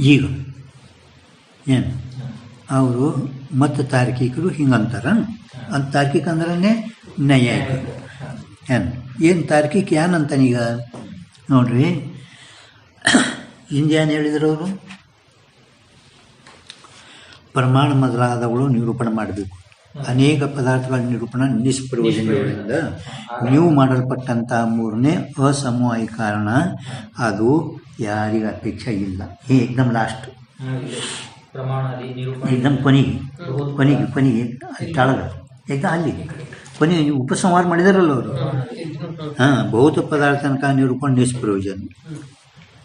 ಈಗ ಏನು ಅವರು ಮತ್ತು ತಾರ್ಕಿಕರು ಹಿಂಗಂತಾರ ಅಂತ ತಾರ್ಕಿಕ ಅಂದ್ರೆ ನೈಯಾಯಿಕರು ಏನು ತಾರ್ಕಿಕ ಏನಂತಾನೀಗ ನೋಡ್ರಿ ಹಿಂದೇನು ಹೇಳಿದ್ರು ಅವರು ಪ್ರಮಾಣ ಮೊದಲಾದವುಗಳು ನಿರೂಪಣೆ ಮಾಡಬೇಕು. ಅನೇಕ ಪದಾರ್ಥಗಳ ನಿರೂಪಣೆ ನಿಷ್ಪ್ರಯೋಜನಗಳಿಂದ ನೀವು ಮಾಡಲ್ಪಟ್ಟಂಥ ಮೂರನೇ ಅಸಮವಾಯಿ ಕಾರಣ ಅದು ಯಾರಿಗ ಅಪೇಕ್ಷೆ ಇಲ್ಲ. ಏಕ್ದಮ್ ಲಾಸ್ಟ್ ಏಕ್ದಮ್ ಕೊನೆಗೆ ತಾಳಗ ಏಕ್ದಮ್ ಅಲ್ಲಿ ಕೊನೆಗೆ ಉಪಸಂಹಾರ ಮಾಡಿದಾರಲ್ಲ ಅವರು. ಭೌತ ಪದಾರ್ಥ ತನಕ ನಿರೂಪಣೆ ನಿಷ್ಪ್ರಯೋಜನ.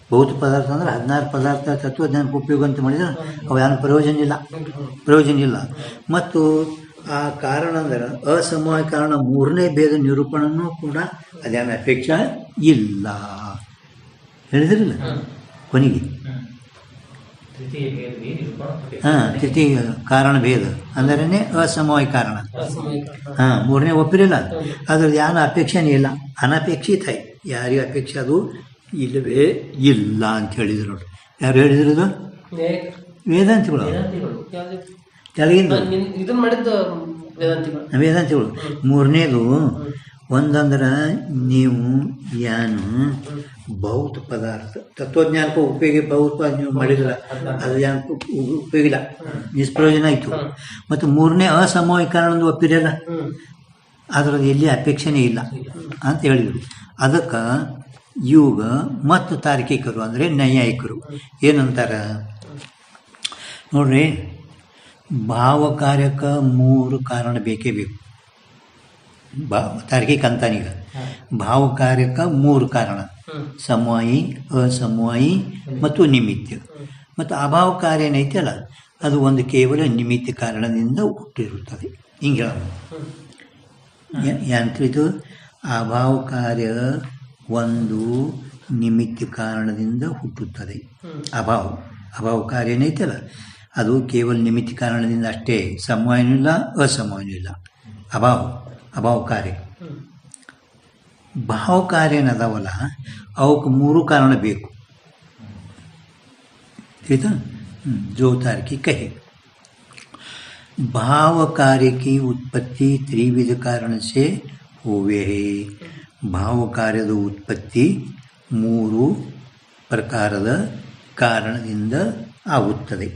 ಭೌತ ಪದಾರ್ಥ ಅಂದ್ರೆ 16 ಪದಾರ್ಥ ತತ್ವಜ್ಞಾನಕ್ಕೆ ಉಪಯೋಗ ಅಂತ ಮಾಡಿದ್ರೆ ಅವು ಏನು ಪ್ರಯೋಜನ ಇಲ್ಲ. ಮತ್ತು ಆ ಕಾರಣ ಅಂದ್ರೆ ಅಸಮವಾಯ ಕಾರಣ ಮೂರನೇ ಭೇದ ನಿರೂಪಣೆನೂ ಕೂಡ ಅದೇನು ಅಪೇಕ್ಷೆ ಇಲ್ಲ ಹೇಳಿದ್ರಲ್ಲ ಕೊನೆಗೆ. ತೃತೀಯ ಕಾರಣ ಭೇದ ಅಂದ್ರೇ ಅಸಮವಾಯ ಕಾರಣ. ಮೂರನೇ ಒಪ್ಪಿರಲಿಲ್ಲ ಅದ್ರದ್ದು ಏನು ಅಪೇಕ್ಷೆನೇ ಇಲ್ಲ. ಅನಪೇಕ್ಷಿತ ಯಾರಿಗೆ ಅಪೇಕ್ಷೆ ಅದು ಇಲ್ಲವೇ ಇಲ್ಲ ಅಂತ ಹೇಳಿದ್ರು ನೋಡಿ. ಯಾರು ಹೇಳಿದ್ರು ಅದು? ವೇದಾಂತಿಗಳು. ಕೆಳಗಿಂದ ವೇದಾಂತಿಗಳು. ಮೂರನೇದು ಒಂದಂದ್ರೆ ನೀವು ಏನು ಭೌತ ಪದಾರ್ಥ ತತ್ವಜ್ಞಾನಕ್ಕೂ ಉಪಯೋಗ ಭೌತ ನೀವು ಮಾಡಿಲ್ಲ ಅದು ಏನಕ್ಕೂ ಉಪಯೋಗ ಇಲ್ಲ, ನಿಷ್ಪ್ರಯೋಜನ ಆಯಿತು. ಮತ್ತು ಮೂರನೇ ಅಸಮವಾಯ ಕಾರಣದ್ದು ಒಪ್ಪಿರಲ್ಲ ಅದರದ್ದು ಎಲ್ಲಿ ಅಪೇಕ್ಷೆನೇ ಇಲ್ಲ ಅಂತ ಹೇಳಿದರು. ಅದಕ್ಕೆ ಇವಾಗ ಮತ್ತು ತಾರ್ಕಿಕರು ಅಂದರೆ ನೈಯಾಯಿಕರು ಏನಂತಾರೆ ನೋಡ್ರಿ, ಭಾವ ಕಾರ್ಯಕ್ಕೆ 3 ಕಾರಣ ಬೇಕೇ ಬೇಕು. ತಾರ್ಕಿಕ ಅಂತಾನೀಗ ಭಾವ ಕಾರ್ಯಕ್ಕೆ 3 ಕಾರಣ: ಸಮವಾಯಿ, ಅಸಮವಾಯಿ ಮತ್ತು ನಿಮಿತ್ತ. ಮತ್ತು ಅಭಾವ ಕಾರ್ಯ ಏನೈತಲ್ಲ ಅದು ಒಂದು ಕೇವಲ ನಿಮಿತ್ತ ಕಾರಣದಿಂದ ಹುಟ್ಟಿರುತ್ತದೆ. ಹಿಂಗೆ ಹೇಳೋದು ಯಾಂತ್ರಿತು ಅಭಾವ ಕಾರ್ಯ ಒಂದು ನಿಮಿತ್ತ ಕಾರಣದಿಂದ ಹುಟ್ಟುತ್ತದೆ. ಅಭಾವ ಕಾರ್ಯ ಏನೈತಲ್ಲ ಅದು ಕೇವಲ ನಿಮಿತ್ತ ಕಾರಣದಿಂದ ಅಷ್ಟೇ, ಸಮವಾಯನೂ ಇಲ್ಲ ಅಸಮವಾಯನೂ ಇಲ್ಲ. ಅಭಾವ ಕಾರ್ಯ. ಭಾವ ಕಾರ್ಯ ಏನದಾವಲ್ಲ ಅವಕ್ಕೆ 3 ಕಾರಣ ಬೇಕು. ठीक है। जो तार्किक है। भाव कार्य की उत्पत्ति त्रिविध कारण से हुए है। भाव ಕಾರ್ಯದ ಉತ್ಪತ್ತಿ 3 ಪ್ರಕಾರದ ಕಾರಣದಿಂದ ಆಗುತ್ತದೆ.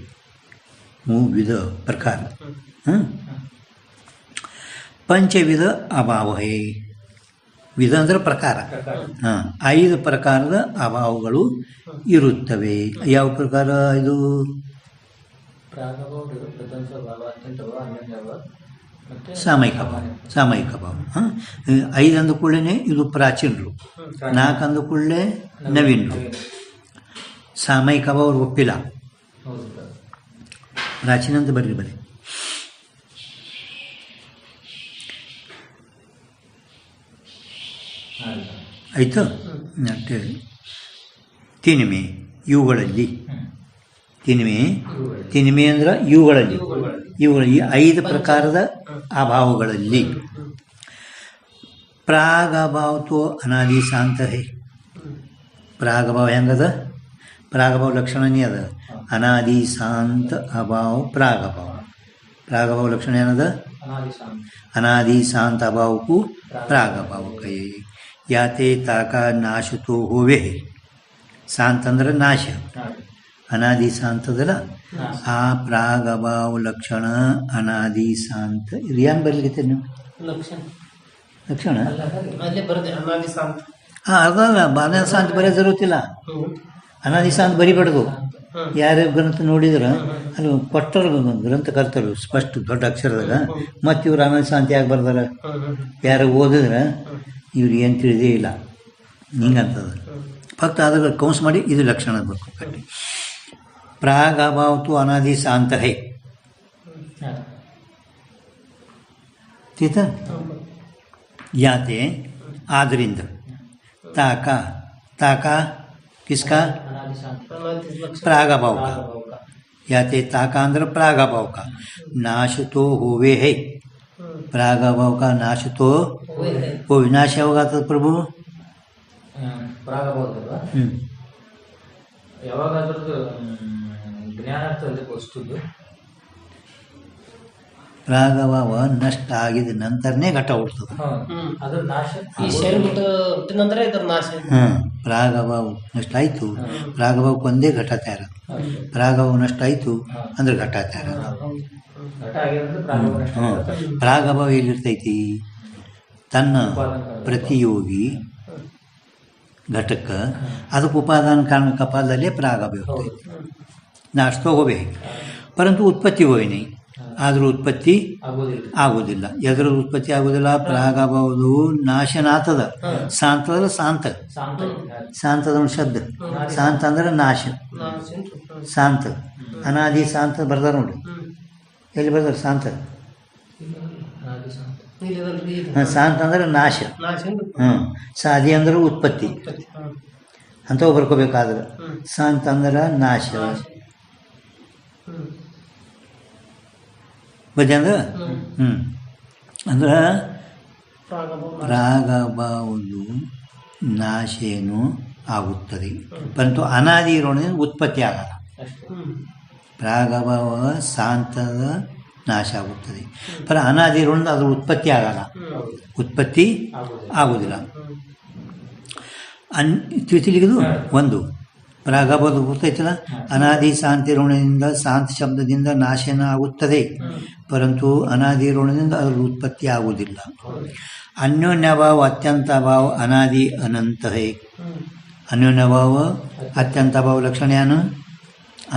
3 ವಿಧ ಪ್ರಕಾರ. ಪಂಚವಿಧ ಅಭಾವ ಹೇ. ವಿಧ ಅಂದರೆ ಪ್ರಕಾರ. 5 ಪ್ರಕಾರದ ಅಭಾವಗಳು ಇರುತ್ತವೆ. ಯಾವ ಪ್ರಕಾರ ಇದು? ಸಾಮಯಿಕ ಭಾವ. 5 ಅಂದ ಕೂಡಲೇ ಇದು ಪ್ರಾಚೀನರು, 4 ಅಂದ ಕೂಡಲೇ ನವೀನರು. ಸಾಮಯಿಕ ಭಾವ ಅವ್ರು ಒಪ್ಪಿಲ್ಲ. ಪ್ರಾಚೀನ ಅಂತ ಬರೀ ಆಯಿತು. ತಿನಿಮೆ ಇವುಗಳಲ್ಲಿ, ತಿನಿಮೆ ಅಂದ್ರೆ ಇವುಗಳಲ್ಲಿ 5 ಪ್ರಕಾರದ ಅಭಾವಗಳಲ್ಲಿ ಪ್ರಾಗಭಾವ ತೋ ಅನಾದಿ ಶಾಂತ ಹೇ. ಪ್ರಾಗಭಾವ ಹೆಂಗದ? ಪ್ರಾಗಭಾವ ಲಕ್ಷಣನೇ ಅದ. ಅನಾದಿ ಶಾಂತ ಅಭಾವ ಪ್ರಾಗಭಾವ ಲಕ್ಷಣ ಏನದ? ಅನಾದಿ ಶಾಂತ ಅಭಾವಕ್ಕೂ ಪ್ರಾಗಭಾವಕ್ಕೆ ಯಾತೆ ತಾಕ ನಾಶ ತೋ ಹೋವೆ. ಶಾಂತ ಅಂದ್ರೆ ನಾಶ, ಅನಾದಿ ಶಾಂತದಲ್ಲ ಆ ಪ್ರಾಗಭಾವ ಲಕ್ಷಣ ಅನಾದಿ ಶಾಂತ. ಇದು ಏನು ಬರ್ಲಿಕ್ಕೆ ನೀವು ಲಕ್ಷಣ? ಅದಲ್ಲ, ಅನಾದಿ ಶಾಂತ ಬರೋ ಜರುತ್ತಿಲ್ಲ. ಅನಾದಿ ಶಾಂತ ಬರಿಬಾರ್ದು. ಯಾರ್ಯಾರು ಗ್ರಂಥ ನೋಡಿದ್ರೆ ಅಲ್ಲಿ ಕೊಟ್ಟರು ಗ್ರಂಥಕರ್ತರು ಸ್ಪಷ್ಟ ದೊಡ್ಡ ಅಕ್ಷರದಾಗ. ಮತ್ತು ಇವ್ರು ಅನಾದಿ ಶಾಂತಿ ಯಾಕೆ ಬರ್ದಾರ? ಯಾರು ಓದಿದ್ರೆ ಇವ್ರು ಏನು ತಿಳಿದೇ ಇಲ್ಲ ಹಿಂಗಂತದ. ಫಕ್ತ ಅದ್ರ ಕೌನ್ಸ್ ಮಾಡಿ ಇದು ಲಕ್ಷಣ ಬೇಕು ಕಟ್ಟಿ. ಪ್ರಾಗಭಾವ ತು ಅನಾದಿ ಶಾಂತ ಹೇ. ತೀತ ಯಾತೆ ಆದ್ದರಿಂದ ತಾಕ ಕಿಸ್ಕಾ ಪ್ರಾಗಭಾವ का याते ताका अंदर प्रागभाव का नाश तो होवे है. प्रागभाव का नाश तो वो विनाश होगा तो प्रभु ಯಾವಾಗ ಅದ್ರದ್ದು ಜ್ಞಾನ ಆಗ್ತದೆ ವಸ್ತುದು ಪ್ರಾಗಭಾವ ನಷ್ಟ ಆಗಿದ ನಂತರನೇ ಘಟ ಹುಡ್ತದೆ. ಅದ್ರ ನಾಶ ಈ ಶರೀರ ಹುಟ್ಟಿದ ನಂತರ ಇದ್ರ ನಾಶ. ಪ್ರಾಗಭಾವ ನಷ್ಟ ಆಯಿತು, ಪ್ರಾಗಭಾವಕ್ಕೆ ಒಂದೇ ಘಟ ತಯಾರ. ಪ್ರಾಗಭಾವ ನಷ್ಟ ಆಯಿತು ಅಂದ್ರೆ ಘಟ ತಯಾರ. ಘಟ ಆಗಿರೋದು ಪ್ರಾಗಭಾವ ನಷ್ಟ. ಪ್ರಾಗಭಾವ ಎಲ್ಲಿರ್ತೈತಿ? ತನ್ನ ಪ್ರತಿಯೋಗಿ ಘಟಕ್ಕೆ ಅದಕ್ಕೆ ಉಪಾದಾನ ಕಾರಣ ಕಪಾಲದಲ್ಲೇ ಪ್ರಾಗಭಾವ ಇರ್ತೈತಿ. ನಾಶ ಹೋಗಬೇಕು, ಪರಂತು ಉತ್ಪತ್ತಿ ಹೋಯ್ನಿ, ಆದರೂ ಉತ್ಪತ್ತಿ ಆಗೋದಿಲ್ಲ. ಎದರ ಉತ್ಪತ್ತಿ ಆಗೋದಿಲ್ಲ? ಪ್ರಾಗಭಾವದು ನಾಶನ ಆತದ. ಶಾಂತದ ಶಾಂತ, ಶಾಂತದ ಒಂದು ಶಬ್ದ. ಶಾಂತ ಅಂದ್ರೆ ನಾಶ, ಶಾಂತ ಅನಾದಿ ಶಾಂತ ಬರ್ದಾರ ನೋಡಿ. ಎಲ್ಲಿ ಬರ್ದಾರ ಶಾಂತ? ಶಾಂತ ಅಂದ್ರೆ ನಾಶ, ಸಾದಿ ಅಂದ್ರೆ ಉತ್ಪತ್ತಿ ಅಂಥವು ಬರ್ಕೋಬೇಕಾದ್ರೆ. ಶಾಂತ ಅಂದ್ರೆ ನಾಶ ಬಜ ಅಂದ್ರೆ ಅಂದ್ರೆ ಪ್ರಾಗಭಾವದು ನಾಶ ಏನು ಆಗುತ್ತದೆ, ಪರಂತು ಅನಾದಿ ಇರೋದ್ರಿಂದ ಉತ್ಪತ್ತಿ ಆಗಲ್ಲ. ಪ್ರಾಗಭಾವ ಶಾಂತದ ನಾಶ ಆಗುತ್ತದೆ, ಪರ ಅನಾದಿ ಇರೋದ್ರಿಂದ ಅದ್ರ ಉತ್ಪತ್ತಿ ಆಗಲ್ಲ, ಉತ್ಪತ್ತಿ ಆಗುವುದಿಲ್ಲ. ತಿಳಿಲಿಗಿದು ಒಂದು ಪ್ರಾಗಭಾವದ ಗೊತ್ತೈತಲ್ಲ, ಅನಾದಿ ಶಾಂತಿ ಋಣದಿಂದ ಶಾಂತ ಶಬ್ದದಿಂದ ನಾಶನ ಆಗುತ್ತದೆ, ಪರಂತು ಅನಾದಿ ಋಣದಿಂದ ಅದರ ಉತ್ಪತ್ತಿ ಆಗುವುದಿಲ್ಲ. ಅನ್ಯೋನ್ಯ ಭಾವ ಅತ್ಯಂತ ಭಾವ ಅನಾದಿ ಅನಂತ ಹೇ. ಅನ್ಯೋನ್ಯ ಭಾವ ಅತ್ಯಂತ ಭಾವ ಲಕ್ಷಣ ಏನು?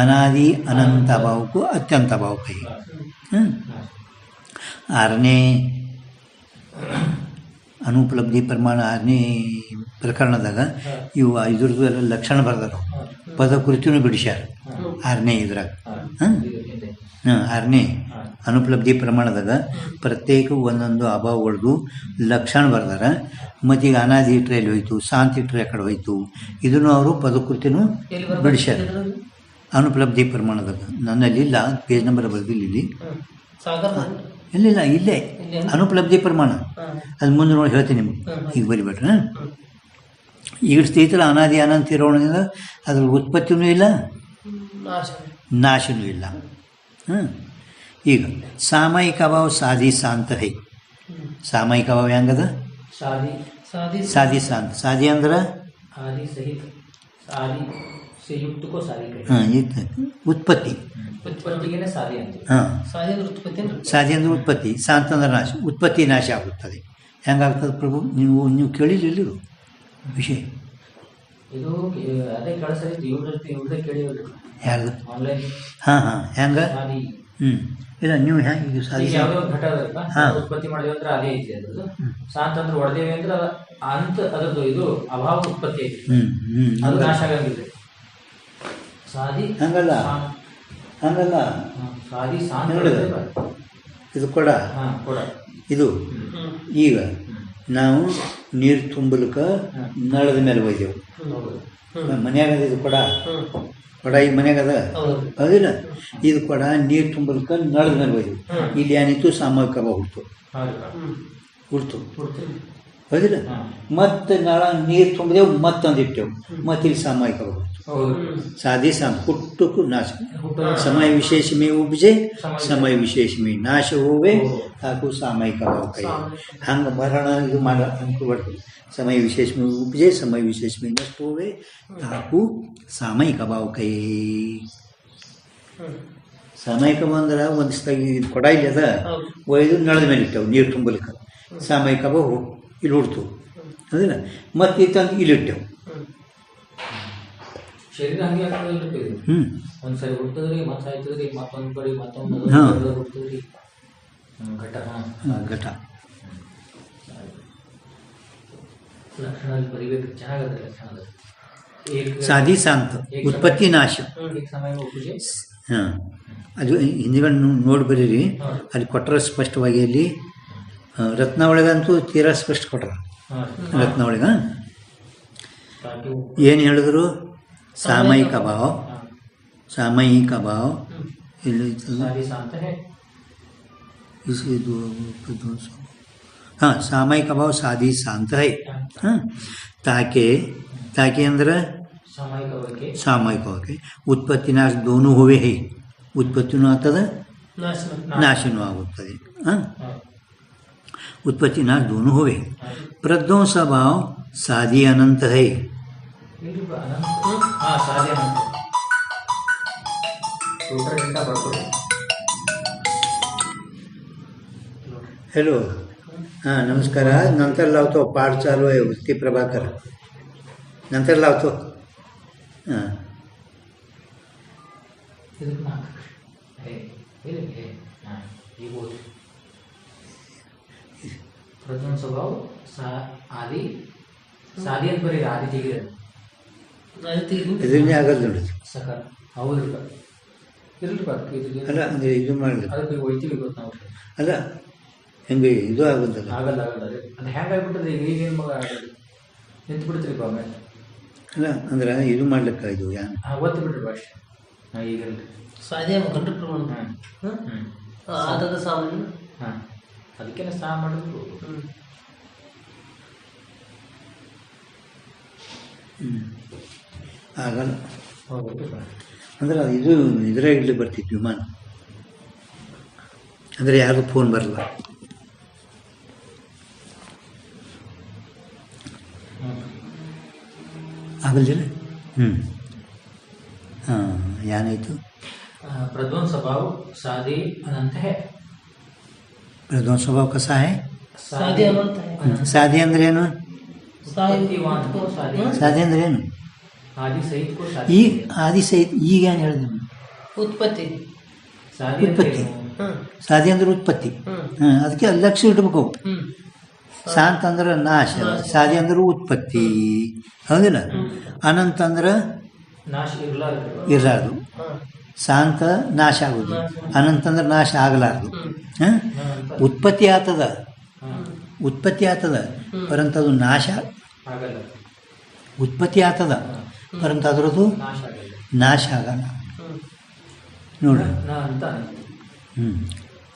ಅನಾದಿ ಅನಂತ ಭಾವಕ್ಕೂ ಅತ್ಯಂತ ಭಾವ ಕೈ. ಆರನೇ ಅನುಪಲಬ್ಧಿ ಪ್ರಮಾಣ 6ನೇ ಪ್ರಕರಣದಾಗ ಇವು ಇದ್ರದ್ದು ಎಲ್ಲ ಲಕ್ಷಣ ಬರ್ದಾರ. ಪದ ಕುರಿತೂ ಬಿಡಿಸ್ಯಾರ 6ನೇ ಇದ್ರಾಗ. 6ನೇ ಅನುಪಲಬ್ಧಿ ಪ್ರಮಾಣದಾಗ ಪ್ರತ್ಯೇಕ ಒಂದೊಂದು ಅಭಾವಗಳದ್ದು ಲಕ್ಷಣ ಬರ್ದಾರ. ಮತ್ತು ಈಗ ಅನಾದಿ ಇಟ್ಟರೆ ಎಲ್ಲಿ ಹೋಯ್ತು, ಶಾಂತಿ ಇಟ್ಟರೆ ಯಾಕಡೆ ಹೋಯ್ತು, ಇದನ್ನು ಅವರು ಪದ ಕುರಿತೂ ಬಿಡಿಸ್ಯಾರ ಅನುಪಲಬ್ಧಿ ಪ್ರಮಾಣದಾಗ. ನನ್ನಲ್ಲಿ ಇಲ್ಲ, ಪೇಜ್ ನಂಬರ್ ಬರ್ದಿಲ್ಲ ಇಲ್ಲಿ. ಇಲ್ಲಿಲ್ಲ, ಇಲ್ಲೇ ಅನುಪಲಬ್ಧಿ ಪ್ರಮಾಣ. ಅದು ಮುಂದೆ ನೋಡಿ ಹೇಳ್ತೀನಿ ನಿಮಗೆ, ಈಗ ಬರಿಬೇಡ್ರಿ. ಈಗ ಸ್ಥಿತಿಯಲ್ಲಿ ಅನಾದಿ ಅನಂತ ಇರೋದ್ರಿಂದ ಅದ್ರ ಉತ್ಪತ್ತಿನೂ ಇಲ್ಲ, ನಾಶನೂ ಇಲ್ಲ. ಈಗ ಸಾಮಯಿಕ ಅಭಾವ ಸಾದಿ ಶಾಂತ ಹೈ. ಸಾಮಯಿಕ ಅಭಾವ ಹೆಂಗದ? ಸಾದಿ ಶಾಂತ. ಸಾದಿ ಅಂದ್ರೆ ಉತ್ಪತ್ತಿ. ಸಾದಿ ಅಂದ್ರೆ ಉತ್ಪತ್ತಿ, ಶಾಂತ ಅಂದ್ರೆ ನಾಶ. ಉತ್ಪತ್ತಿ ನಾಶ ಆಗುತ್ತದೆ. ಹೆಂಗಾಗ್ತದೆ ಪ್ರಭು? ನೀವು ಕೇಳಿಲ್ಲ ವಿಷಯ? ಯಾರ್ದು? ಹೆಂಗ? ಇಲ್ಲ ನೀವು ಹೆಂಗೆ ಸಾದಿ ಉತ್ಪತ್ತಿ ಮಾಡಿದ್ವಿ ಅಂದ್ರೆ ಅದೇ ಐತಿ. ಅದ್ರದ್ದು ಶಾಂತ ಅಂದ್ರೆ ಹೊಡೆದೇವಿ ಅಂದ್ರೆ ಅಂತ ಅದ್ರದ್ದು ಇದು ಅಭಾವ ಉತ್ಪತ್ತಿ ಐತಿ, ಅದು ನಾಶ ಆಗಂಗಿಲ್ಲ. ಸಾದಿ ಹಂಗಲ್ಲ, ಹಂಗಲ್ಲ. ಸಾದಿ ಶಾಂತ ಇದು ಕೊಡ, ಇದು ಈಗ ನಾವು ನೀರು ತುಂಬಲಿಕ್ಕ ನಳದ ಮೇಲೆ ಒಯ್ದೆವು. ಮನ್ಯಾಗ ಇದು ಕೊಡ, ಕೊಡ ಈ ಮನ್ಯಾಗದ ಹೌದಿಲ್ಲ? ಇದು ಕೊಡ ನೀರು ತುಂಬಲಿಕ್ಕ ನಳದ ಮೇಲೆ ಒಯ್ದೆವು. ಇಲ್ಲಿ ಏನಿತ್ತು? ಸಾಮೂಹಿಕ ಅಭಾವ ಹುಡ್ತು ಹೌದಿಲ್ಲ? ಮತ್ತೆ ನಳ ನೀರು ತುಂಬಿದೆವು, ಮತ್ತೊಂದಿಟ್ಟೆವು, ಮತ್ತೆ ಇಲ್ಲಿ ಸಾಮೂಹಿಕ ಅಭಾವ ಹುಡ್ತು. ಸಾದಿ ಶಾಂತ ಹುಟ್ಟಕ್ಕೂ ನಾಶ. ಸಮಯ ವಿಶೇಷಮೇ ಉಪಜೆ ಸಮಯ ವಿಶೇಷಮೇ ನಾಶ ಹೋವೆ ಹಾಗೂ ಸಾಮಯಿಕ ಭಾವ ಕೈ. ಹಂಗೆ ಮರಣ ಇದು ಮಾಡ ಅನ್ಕೋಬಾರ್ದು. ಸಮಯ ವಿಶೇಷಮೇ ಉಪಜೆ ಸಮಯ ವಿಶೇಷಮೇ ನಷ್ಟ ಹೋವೆ ಹಾಗೂ ಸಾಮಯಿಕ ಭಾವ ಕೈ. ಸಾಮಯಿಕ ಅಂದ್ರೆ ಒಂದು ಕೊಡ ಇಲ್ಲಿ ಅದ ಒಯ್ದು ನಳದ ಮೇಲೆ ಇಟ್ಟವು ನೀರು ತುಂಬಲಿಕ್ಕೆ. ಸಾಮಯಿಕ ಭಾವ ಇಲ್ಲಿ ಹುಡ್ತು ಹೌದಿಲ್ಲ? ಮತ್ತೆ ತಂದು ಇಲ್ಲಿ ಇಟ್ಟೆವು. ಶರೀರ ಹಂಗೆ ಆಗ್ತದೆ. ಒಂದ್ಸರಿ ಹುಡ್ತದ್ರಿ, ಮತ್ತೆ ಆಯ್ತದ್ರಿ, ಮತ್ತೊಂದು ಕಡೆ ಮತ್ತೊಂದು ಹುಡ್ತದ್ರಿ. ಘಟ ಘಟ ಲಕ್ಷಣ ಬರಿಬೇಕು, ಚೆನ್ನಾಗದ ಲಕ್ಷಣ. ಸಾದಿ ಶಾಂತ ಉತ್ಪತ್ತಿ ನಾಶ. ಹಾಂ, ಅದು ಹಿಂದಿಗಳು ನೋಡಿ ಬರೀರಿ, ಅಲ್ಲಿ ಕೊಟ್ಟರೆ ಸ್ಪಷ್ಟವಾಗಿ. ಅಲ್ಲಿ ರತ್ನ ಒಳಗಂತೂ ತೀರಾ ಸ್ಪಷ್ಟ ಕೊಟ್ರ. ರತ್ನ ಒಳಗ ಏನು ಹೇಳಿದ್ರು? ಸಾಮಯಿಕ ಭಾವ, ಸಾಮಯಿಕ ಭಾವ ಇಲ್ಲಿ ಇದು हाँ सामयिक भाव साधी शांत है। हाँ ताके ताके अंदर ಸಾಮಾಯಿಕವಾಗಿ ಸಾಮೂಹಿಕವಾಗಿ ಉತ್ಪತ್ತಿ ನಾಶ ದೋನು ಹೋವೇ ಹೇ ಉತ್ಪತ್ತಿನೂ ಆಗ್ತದೆ ನಾಶ ನಾಶನೂ ಆಗುತ್ತದೆ उत्पत्ति नाश दोनों हुए प्रध्वंस भाव साधी अनंत है ಸಾಧ್ಯ ಸೂತ್ರದಿಂದ ಬರ್ಕೊಳ್ಳಿ. हॅलो हां नमस्कार नंतर लावतो पाठ चालू आहे वृत्ती प्रभाकर नंतर लावतो हां ಇದಕ್ಕೆ ನಾಲ್ಕು ಈಗ ಓದಿ ಪ್ರಥಮ ಸ್ವಭಾವ ಆದಿ ಸಾದಿ ಅಂತ ಬರೀ ಆದಿ ತೆಗಿದೆ ಇದನ್ನೇ ಆಗಲ್ಲ ನೋಡಿ ಸಕಾಲ ಹೌದು ಇರಲಿ ಅಲ್ಲ ಅಂದರೆ ಇದು ಮಾಡಲಿ ಅದಕ್ಕೆ ಒಯ್ತೀವಿ ಗೊತ್ತು ನಾವು ಅಲ್ಲ ಹೆಂಗೆ ಇದು ಆಗುತ್ತಲ್ಲ ಆಗಲ್ಲ ಅದೇ ಅದು ಹೆಂಗೆ ಆಗ್ಬಿಟ್ಟದೆ ಈಗೇನು ಮಗ ಆಗಲ್ಲ ನಿಂತು ಬಿಡ್ತೀರಿ ಆಮೇಲೆ ಅಲ್ಲ ಅಂದ್ರೆ ಇದು ಮಾಡ್ಲಿಕ್ಕೆ ಇದು ಯಾನ್ ಒತ್ತು ಬಿಡ್ರಿ ಭಾಷೆ ಈಗಿರಲಿ ಸಾಧ್ಯ ಗಂಟು ಪ್ರಮಾಣ ಆದದ ಸಾಮಾನ್ಯ ಹಾಂ ಅದಕ್ಕೇನೆ ಸಹ ಮಾಡಿದ್ರು ಆಗಲ್ಲ ಹೋಗ್ಬಿಟ್ಟು ಅಂದ್ರೆ ಇದು ಇದರ ಇಡ್ಲಿ ಬರ್ತಿತ್ತು ವಿಮಾನ ಅಂದರೆ ಯಾರಿಗೂ ಫೋನ್ ಬರಲ್ಲ ಆಗಲ್ದಿಲ್ಲ ಹಾಂ ಏನಾಯಿತು प्रध्वंस स्वभाव साधी अनंत है प्रध्वंस स्वभाव कसा है ಸಾಧ್ಯ ಅನಂತ साधी ಅಂದ್ರೆ ಏನು उत्पत्तिवान को साधी ಸಾಧಿ ಅಂದ್ರೆ ಏನು आदि सहित को ಈ साधी ಆದಿ ಸಹಿತ ಈಗ ಏನು ಹೇಳಿದೆ ಉತ್ಪತ್ತಿ साधी उत्पत्ति ಹ್ಮ್ ಸಾಧಿ ಅಂದ್ರೆ ಉತ್ಪತ್ತಿ ಹ್ಮ್ ಅದಕ್ಕೆ ಲಕ್ಷ್ಯ ಇಟ್ಬೇಕು ಹ್ಮ್ ಶಾಂತ ಅಂದ್ರೆ ನಾಶ ಸಾಧಿ ಅಂದ್ರೆ ಉತ್ಪತ್ತಿ ಹೌದಿಲ್ಲ ಅನಂತ ಅಂದ್ರೆ नाश इरलार्ದು ಇರಲಾರ್ದು ಹಾಂ ಶಾಂತ ನಾಶ ಆಗೋದು ಅನಂತ ಅಂದ್ರೆ ನಾಶ ಆಗಲಾರ್ದು ಉತ್ಪತ್ತಿ ಆಗ್ತದ ಉತ್ಪತ್ತಿ ಆಗ್ತದ ಪರಂತು ಅದು ನಾಶ ಆಗಲ್ಲ ಉತ್ಪತ್ತಿ ಆಗ್ತದ ಪರಂತು ಅದರದ್ದು ನಾಶ ಆಗಲ್ಲ ನಾಶ ಆಗಲ್ಲ ಹ್ಮ್ ನೋಡ್ರಿ ನ ಅಂತ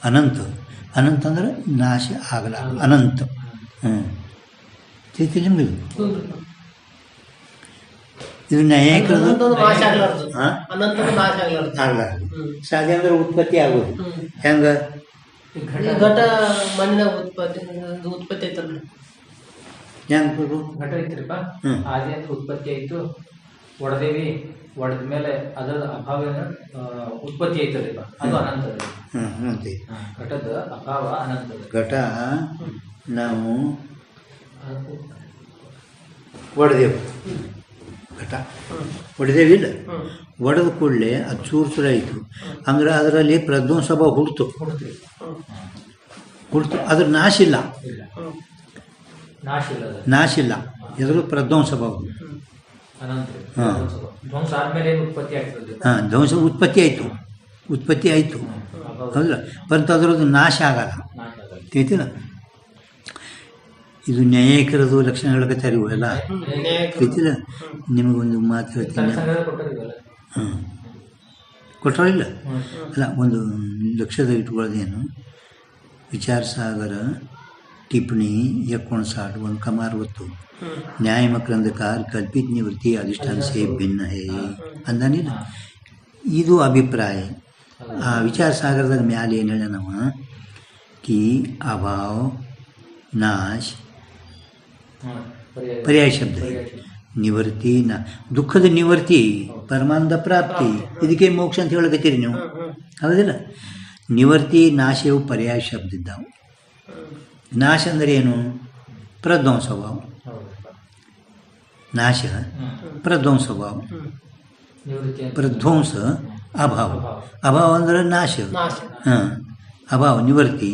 ಅನಂತ ಅನಂತ ಅಂದ್ರೆ ನಾಶ ಆಗಲಾರ್ದು ಅನಂತ ತಿಳಿತಿ ನಿಮಗಿದು ಇದು ನ್ಯಾಯಿಕರದು ಅನಂತಂದು ನಾಶ ಆಗ್ಲಾರ್ದು ಹಾಂ ಅನಂತಂದು ನಾಶ ಆಗ್ಲಾರ್ದು ಆಗಲಾರ್ದು ಹ್ಮ್ ಸಾಧ್ಯ ಅಂದ್ರೆ ಉತ್ಪತ್ತಿ ಆಗೋದು ಹ್ಮ್ ಹೆಂಗ ಈ ಈ ಘಟ ಮಣ್ಣಿನ ಉತ್ಪತ್ತಿ ಐತಲ್ರಿ ಹೆಂಗ್ ಘಟ ಐತ್ರಿಪ್ಪ ಹ್ಮ್. ಆದಿ ಅಂತ ಉತ್ಪತ್ತಿ ಆಯ್ತು ಒಡೆದೇವಿ ಒಡೆದ ಮೇಲೆ ಅದರ ಅಭಾವ ಉತ್ಪತ್ತಿ ಐತದಪ್ಪ ಅದು ಅನಂತದ ಅಂತೆ ಘಟದ ಅಭಾವ ಅನಂತದ ಘಟ ನಾವು ಒಡೆದೆವು ಘಟ ಹೊಡೆದೇವಿಲ್ಲ ಹ್ಮ್ ಒಡೆದ ಕೂಡಲೇ ಅದು ಚೂರು ಚೂರಾಯಿತು ಅಂದ್ರೆ ಅದರಲ್ಲಿ ಪ್ರಧ್ವಂಸ ಸ್ವಭಾವ ಹುಡ್ತು ಕೊಡ್ತೀವಿ ಹ್ಮ್ ಹುಡ್ತು ಅದ್ರ ನಾಶ ಇಲ್ಲ ಇಲ್ಲ ಹ್ಮ್ ನಾಶ ಇಲ್ಲ ಅದು ನಾಶ ಇಲ್ಲ ಎದುರು ಪ್ರಧ್ವಂಸ ಸ್ವಭಾವ ಹ್ಮ್ ಅನಂತ ಹಾ. ಧ್ವಂಸ ಆದ್ಮೇಲೆ ಏನು ಉತ್ಪತ್ತಿ ಆಗ್ತದೆ ಹಾಂ ಧ್ವಂಸ ಉತ್ಪತ್ತಿ ಆಯಿತು ಉತ್ಪತ್ತಿ ಆಯಿತು ಅಭಾವ ಹೌದಲ್ಲ ಪರಂತು ಅದರದ್ದು ನಾಶ ಆಗಲ್ಲ ನಾಶ ಆಗಲ್ಲ ತಿಳಿತಿಲ್ಲ ಇದು ನ್ಯಾಯಿಕರದು ಲಕ್ಷಣ ಹೇಳಕತ್ತಾರೆ ಇವೆಲ್ಲ ತಿಳಿತಿಲ್ಲ ನಿಮಗೊಂದು ಮಾತು ಹೇಳ್ತೀನಿ ಸಂಘದ ಕೊಟ್ಟರಿವಲ್ಲ ಹಾಂ ಕೊಟ್ಟರಿಲ್ಲ ಅಲ್ಲ ಒಂದು ಲಕ್ಷದ ಇಟ್ಕೊಳ್ಳೋದೇನು विचार सागर टिप्पणी 59 1 कमार वस्तु न्यायमक ग्रंथकार कल्पित निवृत्ति अधिष्ठान से भिन्न है अंदानिಲ್ಲ ಇದು ಅಭಿಪ್ರಾಯ ಆ ವಿಚಾರ ಸಾಗರದಾಗ ಮ್ಯಾಲೆ ಏನು ಹೇಳ ನಾವು ಕಿ ಅಭಾವ ನಾಶ ಪರ್ಯಾಯ ಶಬ್ದ ನಿವೃತ್ತಿ ನಾ ದುಃಖದ ನಿವೃತ್ತಿ ಪರಮಾನಂದ ಪ್ರಾಪ್ತಿ ಇದಕ್ಕೆ ಮೋಕ್ಷ ಅಂತ ಹೇಳಕತ್ತೀರಿ ನೀವು ಹೌದಿಲ್ಲ ನಿವೃತ್ತಿ ನಾಶವು ಪರ್ಯಾಯ ಶಬ್ದ ಇದ್ದಾವೆ ನಾಶ ಅಂದರೆ ಏನು ಪ್ರಧ್ವಂಸಭಾವ ನಾಶ ಪ್ರಧ್ವಂಸಭಾವ ಪ್ರಧ್ವಂಸ ಅಭಾವ ಅಭಾವ ಅಂದ್ರೆ ನಾಶ ಹಾಂ ಅಭಾವ ನಿವೃತ್ತಿ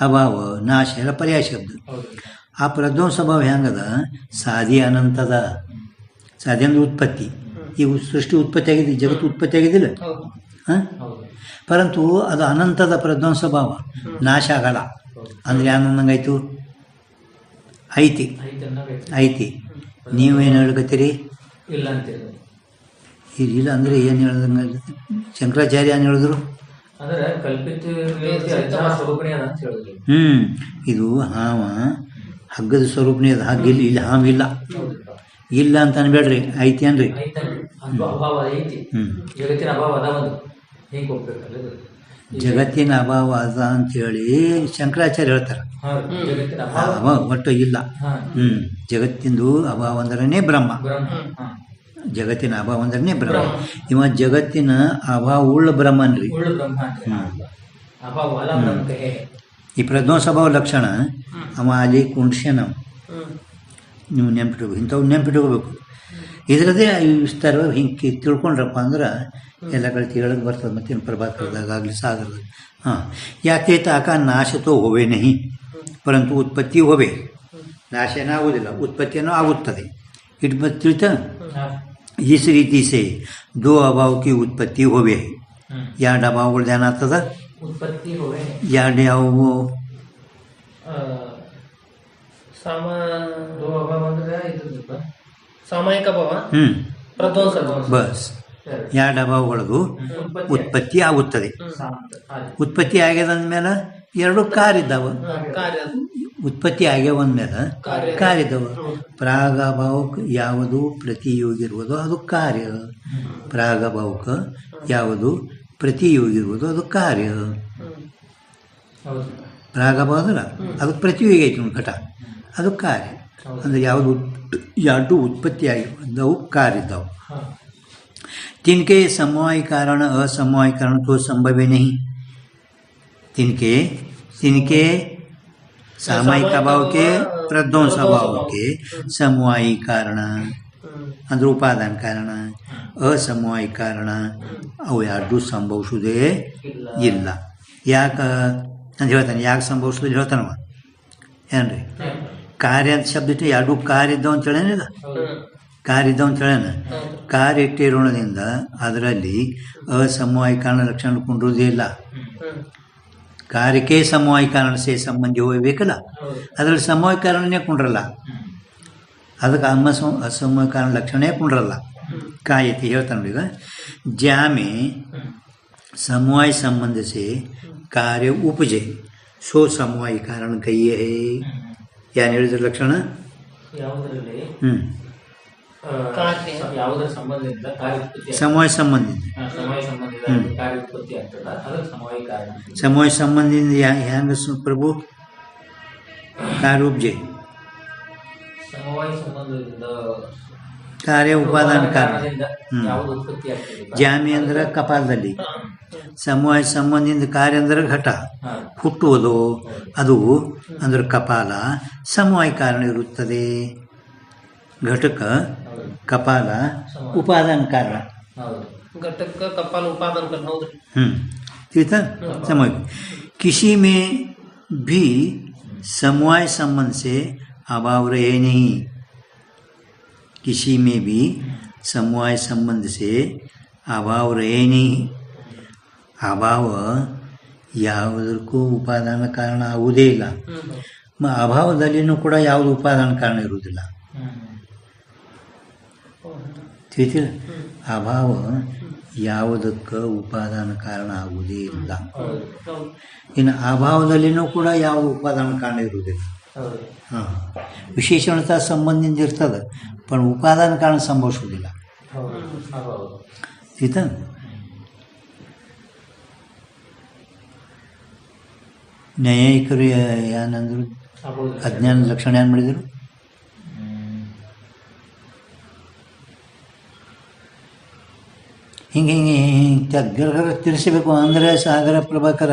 ಅಭಾವ ನಾಶ ಎಲ್ಲ ಪರ್ಯಾಯ ಶಬ್ದ ಆ ಪ್ರಧ್ವಂಸ ಭಾವ ಹೆಂಗದ ಸಾಧಿ ಅನಂತದ ಸಾಧಿ ಅಂದ್ರೆ ಉತ್ಪತ್ತಿ ಈ ಸೃಷ್ಟಿ ಉತ್ಪತ್ತಿ ಆಗಿದೆ ಜಗತ್ತು ಉತ್ಪತ್ತಿ ಆಗಿದ್ದಿಲ್ಲ ಹಾಂ ಪರಂತು ಅದು ಅನಂತದ ಪ್ರಧ್ವಂಸ ಭಾವ ನಾಶ ಆಗಲ್ಲ ಅಂದರೆ ಏನಂದಂಗಾಯ್ತು ಐತಿ ಐತಿ ನೀವೇನು ಹೇಳ್ಕತ್ತೀರಿ ಇಲ್ಲ ಅಂತೀರಿ ಇಲ್ಲ ಅಂದರೆ ಏನು ಹೇಳ್ದಂಗೆ ಶಂಕರಾಚಾರ್ಯ ಏನು ಹೇಳಿದ್ರು ಅಂದ್ರೆ ಕಲ್ಪಿತ ಸ್ವರೂಪಣಿ ಅದ ಅಂತ ಹೇಳಿದ್ರು ಇದು ಹಾವ ಹಗ್ಗದ ಸ್ವರೂಪನೇ ಅದು ಹಗ್ಗಿಲ್ಲ ಇಲ್ಲಿ ಹಾವಿಲ್ಲ ಇಲ್ಲ ಅಂತ ಅನ್ಬೇಡ್ರಿ, ಐತಿ ಅನ್ರಿ. ಐತನ್ರಿ ಅಂತ ಅಭಾವ ಐತಿ. ಹ್ಮ್. ಜಗತ್ತಿನ ಅಭಾವ ಅದ ಒಂದು ಹಿಂಗೆ ಹೋಗ್ಬೇಕಲ್ಲ ಇದು. ಜಗತ್ತಿನ ಅಭಾವ ಅದ ಅಂತೇಳಿ ಶಂಕರಾಚಾರ್ಯ ಹೇಳ್ತಾರೆ. ಜಗತ್ತಿನ ಅಭಾವ ಅಭಾವ ಒಟ್ಟು ಇಲ್ಲ. ಹಾ. ಜಗತ್ತಿಂದು ಅಭಾವ ಅಂದ್ರನೇ ಬ್ರಹ್ಮ. ಬ್ರಹ್ಮ. ಹಾ. ಜಗತ್ತಿನ ಅಭಾವ ಅಂದ್ರನೇ ಬ್ರಹ್ಮ. ಇವ ಜಗತ್ತಿನ ಅಭಾವ ಉಳ್ಳ ಬ್ರಹ್ಮನ್ರಿ. ಉಳ್ಳ ಬ್ರಹ್ಮ ಅಂತ ಅಭಾವ ಅಲ್ಲ ಬ್ರಹ್ಮಕ್ಕೆ ಹೇಗೆ ಈ ಪ್ರಧ್ವಂಸಭಾವ ಲಕ್ಷಣ ಅವ ಅಲ್ಲಿ ಕುಂಡ್ಸ್ಯಾನ. ನೀವು ನೆನ್ಪಿಟ್ಕೋಬೇಕು, ಇಂಥವು ನೆನ್ಪಿಟ್ಕೋಬೇಕು. ಇದರದೇ ವಿಸ್ತಾರ ಹಿಂಗೆ ತಿಳ್ಕೊಂಡ್ರಪ್ಪ ಅಂದ್ರೆ ಎಲ್ಲ ಕಡೆ ಹೇಳಕ್ಕೆ ಬರ್ತದೆ. ಮತ್ತೇನು ಪ್ರಭಾಕರದಾಗ ಆಗಲಿ ಸಾಗರದಾಗ. ಹಾಂ, ಯಾಕೆ ತಾಕ ನಾಶತೋ ಹೋವೆ ನಹಿ ಪರಂತು ಉತ್ಪತ್ತಿ ಹೋವೆ. ನಾಶ ಏನಾಗುವುದಿಲ್ಲ, ಉತ್ಪತ್ತಿಯನ್ನು ಆಗುತ್ತದೆ. ಇಟ್ಟು ತಿಳಿತ. इस रीति से दो अभाव की उत्पत्ति होवे है. ಎರಡು ಅಭಾವಗಳು ಏನಾಗ್ತದ, ಉತ್ಪತ್ತಿ ಹೋವೆ. ಎರಡು ಯಾವುವು? ಅಭಾವ ಅಂದ್ರೆ ಇದು ಸಾಮಾಯಿಕ ಭಾವ, ಪ್ರಧ್ವಂಸ ಭಾವ. ಬಸ್ ಎರಡು ಅಭಾವಗಳದು ಉತ್ಪತ್ತಿ ಆಗುತ್ತದೆ. ಉತ್ಪತ್ತಿ ಆಗ್ಯದಂದ್ಮೇಲೆ ಎರಡು ಕಾರಿದ್ದಾವ. ಕಾರ್ಯ ಉತ್ಪತ್ತಿ ಆಗ್ಯಾವಂದ್ಮೇಲೆ ಕಾರ್ಯದವ. ಪ್ರಾಗಭಾವಕ್ಕೆ ಯಾವುದು ಪ್ರತಿಯೋಗಿ ಇರುವುದೋ ಅದು ಕಾರ್ಯ. ಪ್ರಾಗಭಾವಕ್ಕೆ ಯಾವುದು ಪ್ರತಿಯೋಗಿ ಇರುವುದೋ ಅದು ಕಾರ್ಯ. ಪ್ರಾಗಭಾವ ಅಂದ್ರೆ ಅದಕ್ಕೆ ಪ್ರತಿಯೋಗಿ ಐತಿ ಒಂದು ಘಟ, ಅದು ಕಾರ್ಯ. ಅಂದರೆ ಯಾವುದು ಎರಡು ಉತ್ಪತ್ತಿ ಆಗಿದ್ದವು ಕಾರ್ಯ ಇದ್ದಾವೆ. तिनके समवाय कारण असमवाय कारण तो संभव ही नहीं. तिनके सामायिक अभाव के प्रध्वंस अभाव के समवायी कारण ಅಂದ್ರೆ ಉಪಾದಾನ ಕಾರಣ, ಅಸಮವಾಯಿ ಕಾರಣ ಅವು ಎರಡು ಸಂಭವಿಸುವುದೇ ಇಲ್ಲ. ಯಾಕೆ ಅಂತ ಹೇಳ್ತಾನೆ. ಯಾಕೆ ಸಂಭವಿಸೋದು ಹೇಳ್ತಾನವ ಏನ್ರಿ? ಕಾರ್ಯ ಅಂತ ಶಬ್ದ ಇಟ್ಟು ಎರಡು ಕಾರ್ಯ ಇದ್ದಾವ ಅಂತ ಹೇಳೇನಿಲ್ಲ. ಕಾರ್ಯ ಇದ್ದಾವ ಅಂತ ಹೇಳೋಣ. ಕಾರ್ಯ ಇಟ್ಟಿರೋಣದಿಂದ ಅದರಲ್ಲಿ ಅಸಮವಾಯಿ ಕಾರಣ ಲಕ್ಷಣ ಕೊಂಡ್ರುವುದೇ ಇಲ್ಲ. ಕಾರ್ಯಕ್ಕೆ ಸಮವಾಯಿ ಕಾರಣ ಸೇ ಸಂಬಂಧಿ ಹೋಗಬೇಕಲ್ಲ, ಅದರಲ್ಲಿ ಸಮವಾಯಿ ಕಾರಣನೇ ಕೊಂಡ್ರಲ್ಲ. ಅದಕ್ಕೆ ಅಸಮವಾಯಿ ಕಾರಣ ಲಕ್ಷಣೇ ಕೊಂಡ್ರಲ್ಲ. ಕಾಯತಿ ಹೇಳ್ತಾನೆ ಈಗ. ज्यामे समवाय संबंध से कार्य उपजे सो समवाय कारण कहिए है. ಏನು ಹೇಳಿದ್ರೆ ಲಕ್ಷಣ? ಯಾವುದರಲ್ಲಿ ಯಾವುದರ ಸಂಬಂಧದಿಂದ ಕಾರ್ಯ ಉತ್ಪತ್ತಿ, ಸಮವಾಯ ಸಂಬಂಧದಿಂದ ಸಮವಾಯ ಸಂಬಂಧದಿಂದ ಕಾರ್ಯ ಉತ್ಪತ್ತಿ ಆಗ್ತದ, ಅದಕ್ಕೆ ಸಮವಾಯ ಕಾರಣ. ಸಮವಾಯ ಸಂಬಂಧದಿಂದ ಹೆಂಗ ಪ್ರಭು ಕಾರ್ಯ ಉಪಜೆ? ಸಮವಾಯ ಸಂಬಂಧದಿಂದ ಕಾರ್ಯ ಉಪಾದಾನ ಕಾರಣದಿಂದ ಯಾವುದು ಉತ್ಪತ್ತಿ ಆಗ್ತದೆ? ಜಾಮಿ ಅಂದ್ರೆ ಕಪಾಲದಲ್ಲಿ, ಸಮವಾಯ ಸಂಬಂಧದಿಂದ ಕಾರ್ಯ ಅಂದ್ರೆ ಘಟ ಹುಟ್ಟುವುದು, ಅದು ಅಂದ್ರೆ ಕಪಾಲ ಸಮವಾಯ ಕಾರಣ ಇರುತ್ತದೆ. ಘಟಕ ಕಪಾಲ ಉಪಾದಾನ ಕಾರಣ. घटक का कपाल उपादान करना होगा. ठीक है, समझ. किसी में भी समवाय संबंध से अभाव रहे नहीं. किसी में भी समवाय संबंध से अभाव रहे नहीं. अभाव ಯಾವುದಕ್ಕೂ ಉಪಾದಾನ ಕಾರಣ ಆಗುವುದೇ ಇಲ್ಲ. ಅಭಾವದಲ್ಲಿನೂ ಕೂಡ ಯಾವುದು ಉಪಾದಾನ ಕಾರಣ ಇರುವುದಿಲ್ಲ. ತಿಳಿತಿಲ್ಲ? ಅಭಾವ ಯಾವುದಕ್ಕೆ ಉಪಾದಾನ ಕಾರಣ ಆಗುವುದೇ ಇಲ್ಲ. ಇನ್ನು ಅಭಾವದಲ್ಲಿನೂ ಕೂಡ ಯಾವ ಉಪಾದಾನ ಕಾರಣ ಇರುವುದಿಲ್ಲ. ಹಾಂ, ವಿಶೇಷಣತಾ ಸಂಬಂಧದಿಂದ ಇರ್ತದೆ, पण ಉಪಾದಾನ ಕಾರಣ ಸಂಭವಿಸುವುದಿಲ್ಲ. ತಿಳಿತಾ? ನ್ಯಾಯಿಕರು ಏನಂದ್ರು? ಅಜ್ಞಾನ ಲಕ್ಷಣ ಏನು ಮಾಡಿದರು? ಹಿಂಗೆ ಹಿಂಗೆ ತಗ್ಗರ ತಿರ್ಸಬೇಕು ಅಂದರೆ ಸಾಗರ ಪ್ರಭಾಕರ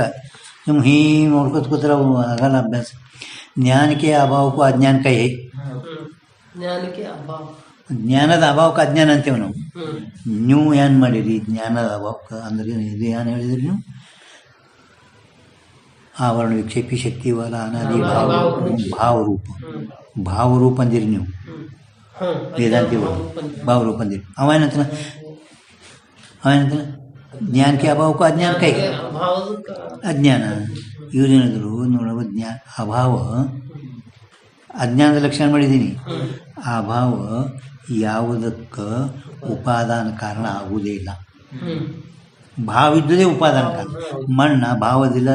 ನಿಮ್ಮ ಹಿಂಗೆ ನೋಡ್ಕೊತ ಕೂತ್ರೆ ಅವು ಆಗಲ್ಲ ಅಭ್ಯಾಸ. ಜ್ಞಾನಕ್ಕೆ ಅಭಾವಕ್ಕೂ ಅಜ್ಞಾನಕ್ಕೆ ಜ್ಞಾನಕ್ಕೆ ಅಭಾವ, ಜ್ಞಾನದ ಅಭಾವಕ್ಕೆ ಅಜ್ಞಾನ ಅಂತೇವೆ ನಾವು. ನೀವು ಏನು ಮಾಡಿರಿ? ಜ್ಞಾನದ ಅಭಾವಕ್ಕೆ ಅಂದ್ರೆ ಇದು ಏನು ಹೇಳಿದ್ರಿ ನೀವು? ಆವರಣ ವಿಕ್ಷೇಪಿ ಶಕ್ತಿವಾಲ ಅನಾದಿ ಭಾವರೂಪ. ಭಾವರೂಪ ಅಂದಿರಿ ನೀವು ವೇದಾಂತಿ ಭಾವರೂಪ ಅಂದಿರಿ. ಅವೇನಂತ ಜ್ಞಾನಕ್ಕೆ ಅಭಾವಕ್ಕೂ ಅಜ್ಞಾನ ಕೈ ಅಜ್ಞಾನ. ಇವ್ರೇನಿದ್ರು ನೋಡುವ ಅಭಾವ ಅಜ್ಞಾನದ ಲಕ್ಷಣ ಮಾಡಿದ್ದೀನಿ. ಅಭಾವ ಯಾವುದಕ್ಕೆ ಉಪಾದಾನ ಕಾರಣ ಆಗುವುದೇ ಇಲ್ಲ. ಭಾವ ಇದ್ದುದೇ ಉಪಾದಾನ ಕಾರಣ. ಮಣ್ಣ ಭಾವದಿಲ್ಲ,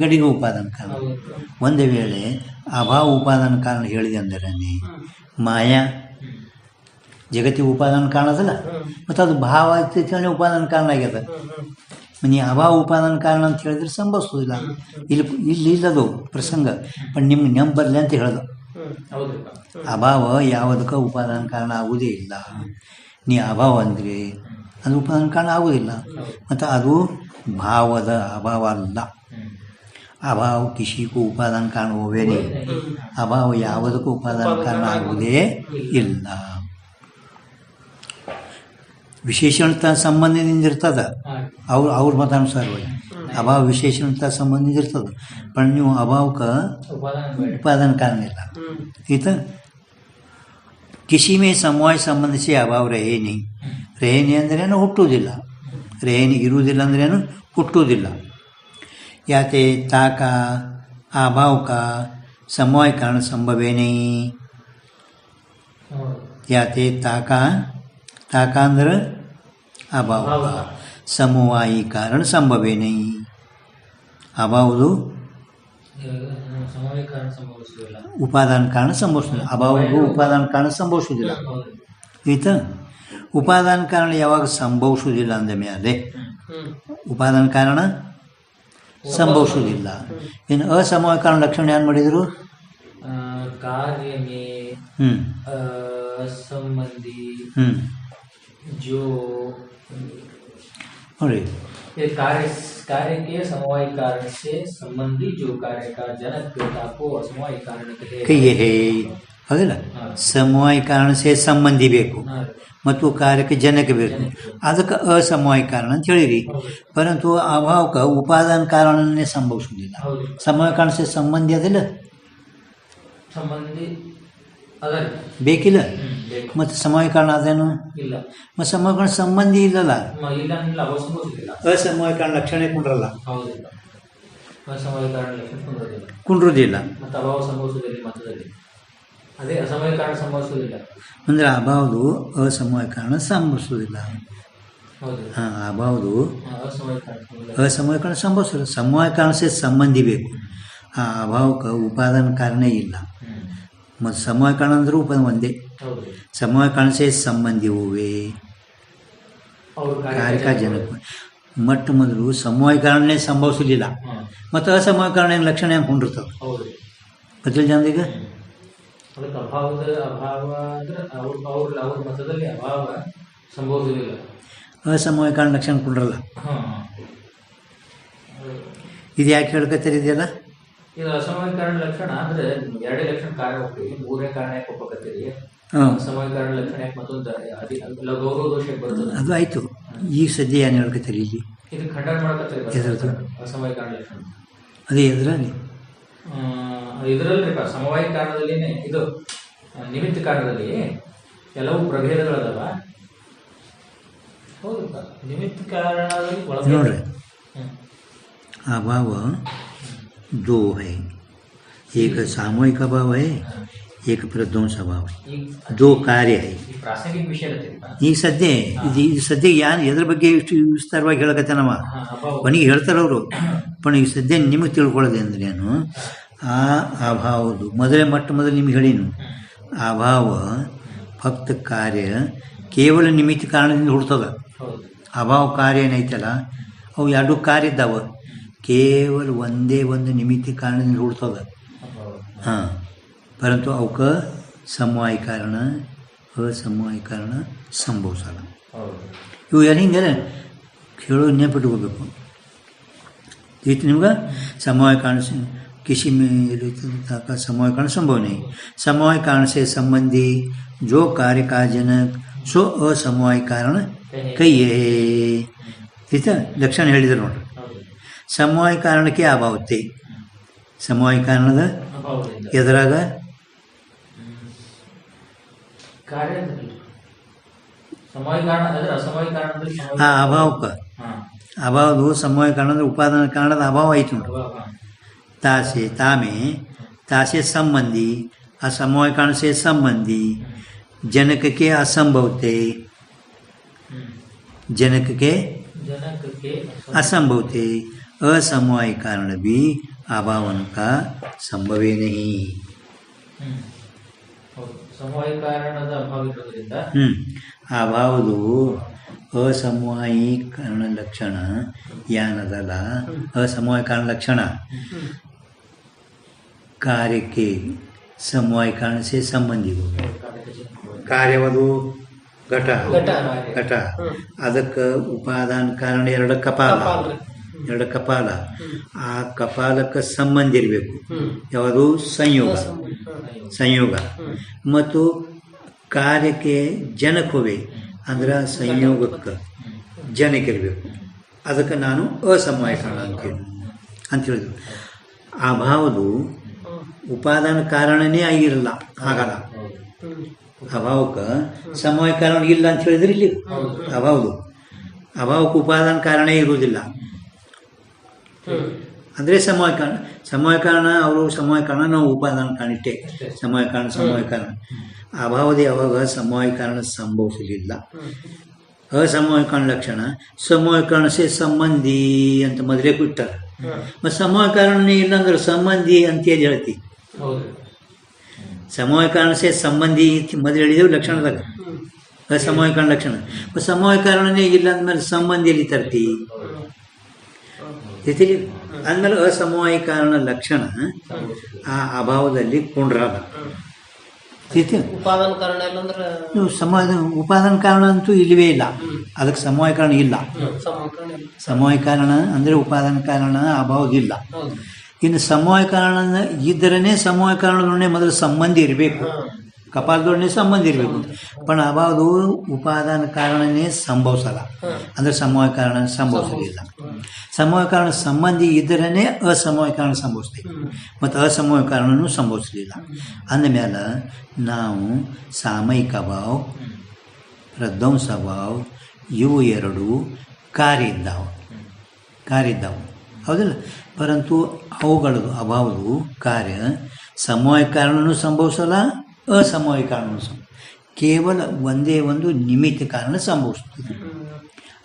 ಗಡಿಗೆ ಉಪಾದಾನ ಕಾರಣ. ಒಂದು ವೇಳೆ ಅಭಾವ ಉಪಾದಾನ ಕಾರಣ ಹೇಳಿದೆ ಅಂದರೆ ಮಾಯಾ ಜಗತ್ತಿಗೆ ಉಪಾದಾನ ಕಾರಣ ಅದಲ್ಲ, ಮತ್ತು ಅದು ಭಾವ ಅಂತೇಳಿ ಉಪಾದಾನ ಕಾರಣ ಆಗ್ಯದ. ನೀ ಅಭಾವ ಉಪಾದಾನ ಕಾರಣ ಅಂತ ಹೇಳಿದ್ರೆ ಸಂಭವಿಸೋದಿಲ್ಲ. ಇಲ್ಲಿ ಇಲ್ಲದು ಪ್ರಸಂಗ, ಬಟ್ ನಿಮ್ಗೆ ನೆಂಬರ್ಲಿ ಅಂತ ಹೇಳೋದು. ಅಭಾವ ಯಾವುದಕ್ಕೆ ಉಪಾದಾನ ಕಾರಣ ಆಗುವುದೇ ಇಲ್ಲ. ನೀ ಅಭಾವ ಅಂದರೆ ಅದು ಉಪಾದಾನ ಕಾರಣ ಆಗುವುದಿಲ್ಲ. ಮತ್ತು ಅದು ಭಾವದ ಅಭಾವ ಅಲ್ಲ. ಅಭಾವ ಕಿಸಿಗೂ ಉಪಾದಾನ ಕಾರಣ ಹೋಗೇ ಅಭಾವ ಯಾವುದಕ್ಕೂ ಉಪಾದಾನ ಕಾರಣ ಆಗುವುದೇ ಇಲ್ಲ. ವಿಶೇಷಣತ ಸಂಬಂಧದಿಂದ ಇರ್ತದೆ ಅವ್ರ ಮತಾನುಸಾರವಾಗಿ. ಅಭಾವ ವಿಶೇಷಣತ ಸಂಬಂಧಿಸಿದ ಇರ್ತದೆ, पण ನೀವು ಅಭಾವಕ್ಕೆ ಉಪಾದಾನ ಕಾರಣ ಇಲ್ಲ. ठीक है, किसी में समवाय संबंध से अभाव रहे नहीं. रहे नहीं अंद्रेನು ಹುಟ್ಟುವುದಿಲ್ಲ, ರೇನಿ ಇರುವುದಿಲ್ಲ ಅಂದ್ರೇನು ಹುಟ್ಟುವುದಿಲ್ಲ. ಯಾತೆ ತಾಕ ಅಭಾವಕ ಸಮವಾಯ ಕಾರಣ ಸಂಭವೇ नहीं. ಯಾತೆ ತಾಕ ಅಂದ್ರೆ ಅಭಾವ, ಸಮವಾಯಿ ಕಾರಣ ಸಂಭವೇ नहीं. ಅಭಾವದು ಉಪಾದಾನ ಕಾರಣ ಸಂಭವಿಸುವುದಿಲ್ಲ. ಅಭಾವಗೂ ಉಪಾದಾನ ಕಾರಣ ಸಂಭವಿಸುವುದಿಲ್ಲ. ಆಯ್ತಾ, ಉಪಾದಾನ ಕಾರಣ ಯಾವಾಗ ಸಂಭವಿಸುವುದಿಲ್ಲ ಅಂದ ಮೇಲೆ ಉಪಾದಾನ ಕಾರಣ ಸಂಭವಿಸುವುದಿಲ್ಲ. ಇನ್ನು ಅಸಮವಾಯ ಕಾರಣ ಲಕ್ಷಣ ಏನು ಮಾಡಿದರು? ಸಂಬಂಧಿ जो कार्य के समवाय कारण से संबंधी जो कार्य का जनकता को असमवाय कारण कहिए है. ಹೌದಲ್ಲ, ಸಮವಾಯ ಕಾರಣ ಸೇ ಸಂಬಂಧಿ ಬೇಕು ಮತ್ತು ಕಾರ್ಯಕ್ಕೆ ಜನಕ ಬೇಕು, ಅದಕ್ಕೆ ಅಸಮವಾಯ ಕಾರಣ ಅಂತ ಹೇಳಿರಿ. ಪರಂತು ಅಭಾವಕ್ಕೆ ಉಪಾದಾನ ಕಾರಣನೇ ಸಂಭವಿಸುವುದಿಲ್ಲ. ಸಮವಾಯ ಕಾರಣ ಸೇ ಸಂಬಂಧಿ ಅದಿಲ್ಲ, ಸಂಬಂಧಿ ಬೇಕಿಲ್ಲ. ಮತ್ತು ಸಮವಾಯ ಕಾರಣ ಅದೇನು ಇಲ್ಲ. ಮತ್ತು ಸಮವಾಯ ಕಾರಣ ಸಂಬಂಧಿ ಇಲ್ಲಲ್ಲ, ಅಸಮವಾಯ ಕಾರಣ ಲಕ್ಷಣ ಕುಂಡ್ರಲ್ಲ, ಅಸಮವಾಯ ಕಾರಣ ಲಕ್ಷಣ ಕುಂಡ್ರುದಿಲ್ಲ. ಮತ್ತು ಅಭಾವ ಸಂಭವಿಸುವುದಿಲ್ಲ. ಮತದಲ್ಲಿ ಅದೇ ಅಸಮವಾಯ ಕಾರಣ ಸಂಭವಿಸುವುದಿಲ್ಲ ಅಂದರೆ ಅಭಾವದು ಅಸಮವಾಯ ಕಾರಣ ಸಂಭವಿಸುವುದಿಲ್ಲ. ಹಾಂ, ಅಭಾವದು ಅಸಮವಾಯ ಕಾರಣ ಸಂಭವಿಸೋದಿಲ್ಲ. ಸಮವಾಯ ಕಾರಣ ಸೇ ಸಂಬಂಧಿ ಬೇಕು. ಆ ಅಭಾವಕ್ಕೆ ಉಪಾದಾನ ಕಾರಣ ಇಲ್ಲ. ಮತ್ತು ಸಮವಾಯ ಕಾರಣ ಅಂದ್ರೆ ಉಪಾದಾನ ಒಂದೇ. ಸಮವಾಯ ಕಾರಣ ಸೇ ಸಂಬಂಧಿ ಹೋವೆ ಕಾರ್ಯಕ ಜನಕ. ಮೊಟ್ಟ ಮೊದಲು ಸಮವಾಯ ಕಾರಣನೇ ಸಂಭವಿಸಲಿಲ್ಲ, ಮತ್ತು ಅಸಮವಾಯ ಕಾರಣ ಏನು ಲಕ್ಷಣ ಹೆಂಗೆ ಕೊಂಡಿರ್ತವೆ ಗೊತ್ತಿಲ್ಲ ಜನರಿಗೆ. ಅದಕ್ಕೆ ಅಭಾವ ಅಂದ್ರೆ ಅವ್ರ ಮತದಲ್ಲಿ ಅಭಾವ ಸಂಭವಿಸುವುದಿಲ್ಲ, ಅಸಮವಾಯ ಕಾರಣ ಲಕ್ಷಣ ಕೊಂಡ್ರಲ್ಲ. ಇದು ಯಾಕೆ ಹೇಳ್ಕತ್ತೀರಿ? ಇದೆಯಲ್ಲ ಇದು ಅಸಮವಾಯ ಕಾರಣ ಲಕ್ಷಣ ಅಂದ್ರೆ ಎರಡೇ ಲಕ್ಷಣ ಕಾರ್ಯ ಹೋಗ್ತೀವಿ, ಮೂರನೇ ಕಾರಣ ಯಾಕೆ ಒಪ್ಪಕತ್ತೀರಿ? ಅಸಮವಾಯ ಕಾರಣ ಲಕ್ಷಣ ಯಾಕೆ ಮತ್ತೊಂದು ಗೌರವ ದೋಷ ಬರ್ತದೆ. ಅದು ಆಯ್ತು. ಈಗ ಸದ್ಯ ಏನು ಹೇಳ್ಕತ್ತೀರಿ? ಇಲ್ಲಿ ಇದು ಖಂಡನ ಮಾಡಕತ್ತೀರಿ ಅಸಮವಾಯ ಕಾರಣ ಲಕ್ಷಣ. ಅದೇ ಎದ್ರಲ್ಲಿ ಇದರಲ್ಲಿ ಸಮವಾಯ ಕಾರಣದಲ್ಲಿನೇ ಇದು ನಿಮಿತ್ತ ಕಾರಣದಲ್ಲಿ ಕೆಲವು ಪ್ರಭೇದಗಳದವ. ಹೌದಪ್ಪ, ನಿಮಿತ್ತ ಕಾರಣದಲ್ಲಿ ನೋಡ್ರಿ, अभाव दो है, एक सामूहिक अभाव है, एक प्रध्वंस अभाव है. दो कार्य है. ಪ್ರಾಸಂಗಿಕ ವಿಷಯ ಈಗ ಸದ್ಯ ಇದು ಸದ್ಯ ಯಾರು ಎದ್ರ ಬಗ್ಗೆ ಇಷ್ಟು ವಿಸ್ತಾರವಾಗಿ ಹೇಳಕತ್ತಾನವ ಕೊನೆಗೆ ಹೇಳ್ತಾರೆ ಅವರು. पण ಈಗ ಸದ್ಯ ನಿಮಗೆ ತಿಳ್ಕೊಳ್ಳೋದು ಅಂದ್ರೆ ಏನು, ಆ ಅಭಾವದು ಮೊದಲು ನಿಮ್ಗೆ ಹೇಳಿನು. ಅಭಾವ ಫಕ್ತ ಕಾರ್ಯ ಕೇವಲ ನಿಮಿತ್ತ ಕಾರಣದಿಂದ ಹುಡ್ತದ. ಅಭಾವ ಕಾರ್ಯ ಏನೈತಲ್ಲ ಅವು ಎರಡು ಕಾರ್ಯ ಇದ್ದಾವ, ಕೇವಲ ಒಂದೇ ಒಂದು ನಿಮಿತ್ತ ಕಾರಣದಿಂದ ಹುಡ್ತದ. ಹಾಂ, ಪರಂತು ಅವಕ್ಕೆ ಸಮವಾಯ ಕಾರಣ ಅಸಮವಾಯ ಕಾರಣ ಸಂಭವಿಸಲ್ಲ. ಇವು ಹಿಂಗೆಲ್ಲ ಹೇಳೋ ನೆನಪಿಟ್ಕೋಬೇಕು. ಇದು ನಿಮ್ಗೆ ಸಮವಾಯ ಕಾರಣ किसी में का समवाय कारण संभव नहीं. समवाय कारण से संबंधी जो कार्य का जनक सो असमवाय कारण कहिए. ठीक है, लक्षण ಹೇಳಿದ್ರು ನೋಡ್ರಿ. ಸಮವಾಯ ಕಾರಣಕ್ಕೆ ಅಭಾವತೆ, ಸಮವಾಯ ಕಾರಣದ ಎದುರಾಗ ಆ ಅಭಾವಕ್ಕೆ ಅಭಾವದು ಸಮವಾಯ ಕಾರಣದ ಉಪಾದಾನ ಕಾರಣದ ಅಭಾವ ಐತಿ ನೋಡ್ರಿ. तासे तामे तासे संबंधी असमवाय कारण से संबंधी जनक के असंभवते, जनक के असंभवते असमवाय कारण भी अभावन का संभव नहीं. ಸಮವಾಯೀಕರಣದ ಅಭಾವ ಇರೋದ್ರಿಂದ ಅಭಾವದು ಅಸಮವಾಯೀಕರಣ ಲಕ್ಷಣ ಏನದಲ್ಲ ಅಸಮವಾಯೀಕರಣ ಲಕ್ಷಣ ಕಾರ್ಯಕ್ಕೆ ಸಮವಾಯೀಕರಣ से ಸಂಬಂಧಿ ಕಾರ್ಯವದು ಘಟ ಘಟ ಅದಕ್ಕೆ ಉಪಾದಾನ ಕಾರಣ ಎರಡು ಕಪಾಲ ಆ ಕಪಾಲಕ್ಕೆ ಸಂಬಂಧ ಇರಬೇಕು ಯಾವುದು ಸಂಯೋಗ ಮತ್ತು ಕಾರ್ಯಕ್ಕೆ ಜನಕವೇ ಅಂದ್ರೆ ಸಂಯೋಗಕ್ಕೆ ಜನಕ್ಕೆ ಇರಬೇಕು ಅದಕ್ಕೆ ನಾನು ಅಸಮವಾಯೀಕರಣ ಅಂತ ಹೇಳಿದ್ರು ಅಭಾವದು ಉಪಾದಾನ ಕಾರಣನೇ ಆಗಿರಲ್ಲ ಆಗಲ್ಲ ಅಭಾವಕ್ಕೆ ಸಮವಾಯೀಕರಣ ಇಲ್ಲ ಅಂತ ಹೇಳಿದ್ರೆ ಇಲ್ಲಿ ಅಭಾವಕ್ಕೆ ಉಪಾದಾನ ಕಾರಣ ಇರುವುದಿಲ್ಲ ಅಂದರೆ ಸಮವಾಯೀಕರಣ ಅವರು ಸಮವಾಯೀಕರಣ ನಾವು ಉಪಾದಾನ ಕಾರಣ ಸಮವಾಯೀಕರಣ ಅಭಾವದ ಯಾವಾಗ ಸಮವಾಯೀಕರಣ ಸಂಭವಿಸಲಿಲ್ಲ ಅಸಮವಾಯೀಕರಣ ಲಕ್ಷಣ ಸಮವಾಯೀಕರಣ से ಸಂಬಂಧಿ ಅಂತ ಮೊದಲೇ ಬಿಟ್ಟಾರೆ ಮತ್ತು ಸಮವಾಯೀಕರಣನೇ ಇಲ್ಲ ಅಂದ್ರೆ ಸಂಬಂಧಿ ಅಂತ ಹೇಳಿ ಹೇಳ್ತಿ ಸಮವಾಯೀಕರಣ से ಸಂಬಂಧಿ ಮೊದಲು ಹೇಳಿದೆವು ಲಕ್ಷಣದಾಗ ಅಸಮವಾಯೀಕರಣ ಲಕ್ಷಣ ಸಮವಾಯೀಕರಣನೇ ಇಲ್ಲ ಅಂದಮೇಲೆ ಸಂಬಂಧಿಯಲ್ಲಿ ತರ್ತಿ ಅಂದಮೇಲೆ ಅಸಮವಾಯೀಕರಣ ಲಕ್ಷಣ ಆ ಅಭಾವದಲ್ಲಿ ಕುಂಡ್ರಾದ ಉಪಾದಾನ ಕಾರಣ ಇಲ್ಲ ಅಂದ್ರೆ ಉಪಾದಾನ ಕಾರಣ ಅಂತೂ ಇಲ್ಲವೇ ಇಲ್ಲ ಅದಕ್ಕೆ ಸಮವಾಯೀಕರಣ ಇಲ್ಲ ಸಮವಾಯೀಕರಣ ಅಂದರೆ ಉಪಾದಾನ ಕಾರಣ ಅಭಾವದಿಲ್ಲ ಇನ್ನು ಸಮವಾಯೀಕರಣ ಇದ್ದರೇ ಸಮವಾಯೀಕರಣದೊಡನೆ ಮೊದಲು ಸಂಬಂಧಿ ಇರಬೇಕು ಕಪಾಲದೊಡನೆ ಸಂಬಂಧ ಇರಬೇಕು पण ಅಭಾವದು ಉಪಾದಾನ ಕಾರಣನೇ ಸಂಭವಿಸಲ್ಲ ಅಂದರೆ ಸಮವಾಯೀಕರಣ ಸಂಭವಿಸಲಿಲ್ಲ ಸಮವಾಯೀಕರಣ ಸಂಬಂಧಿ ಇದ್ದರೇ ಅಸಮವಾಯೀಕರಣ ಸಂಭವಿಸ್ತೈತಿ ಮತ್ತು ಅಸಮವಾಯೀಕರಣನೂ ಸಂಭವಿಸಲಿಲ್ಲ ಅಂದಮೇಲೆ ನಾವು ಸಾಮಯಿಕ ಅಭಾವ ಪ್ರಧ್ವಂಸ ಅಭಾವ ಇವು ಎರಡು ಕಾರ್ಯ ಇದ್ದಾವೆ ಹೌದಲ್ಲ ಪರಂತು ಅವುಗಳದು ಅಭಾವದು ಕಾರ್ಯ ಸಮವಾಯೀಕರಣನೂ ಸಂಭವಿಸಲ್ಲ ಅಸಮವಾಯೀಕರಣನೂ ಕೇವಲ ಒಂದೇ ಒಂದು ನಿಮಿತ್ತ ಕಾರಣ ಸಂಭವಿಸ್ತದೆ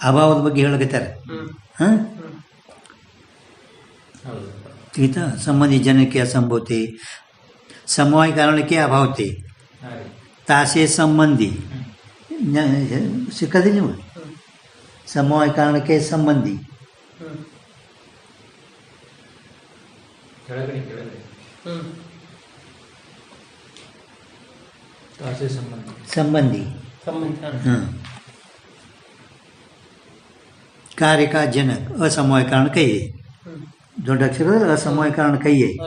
ಅಭಾವದ ಬಗ್ಗೆ ಹೇಳಕತ್ತಾರೆ ठीक है संबंधी जनक असंभवते समवाय कारण के अभावते तासे संबंधी सिक्का नहीं समवाय कारण के संबंधी संबंधी हाँ कार्य का जनक असमवाय कारण कहिए ದೊಡ್ಡ ಅಕ್ಷರದ ಅಸಮವಾಯೀಕರಣ ಕೈಯೇ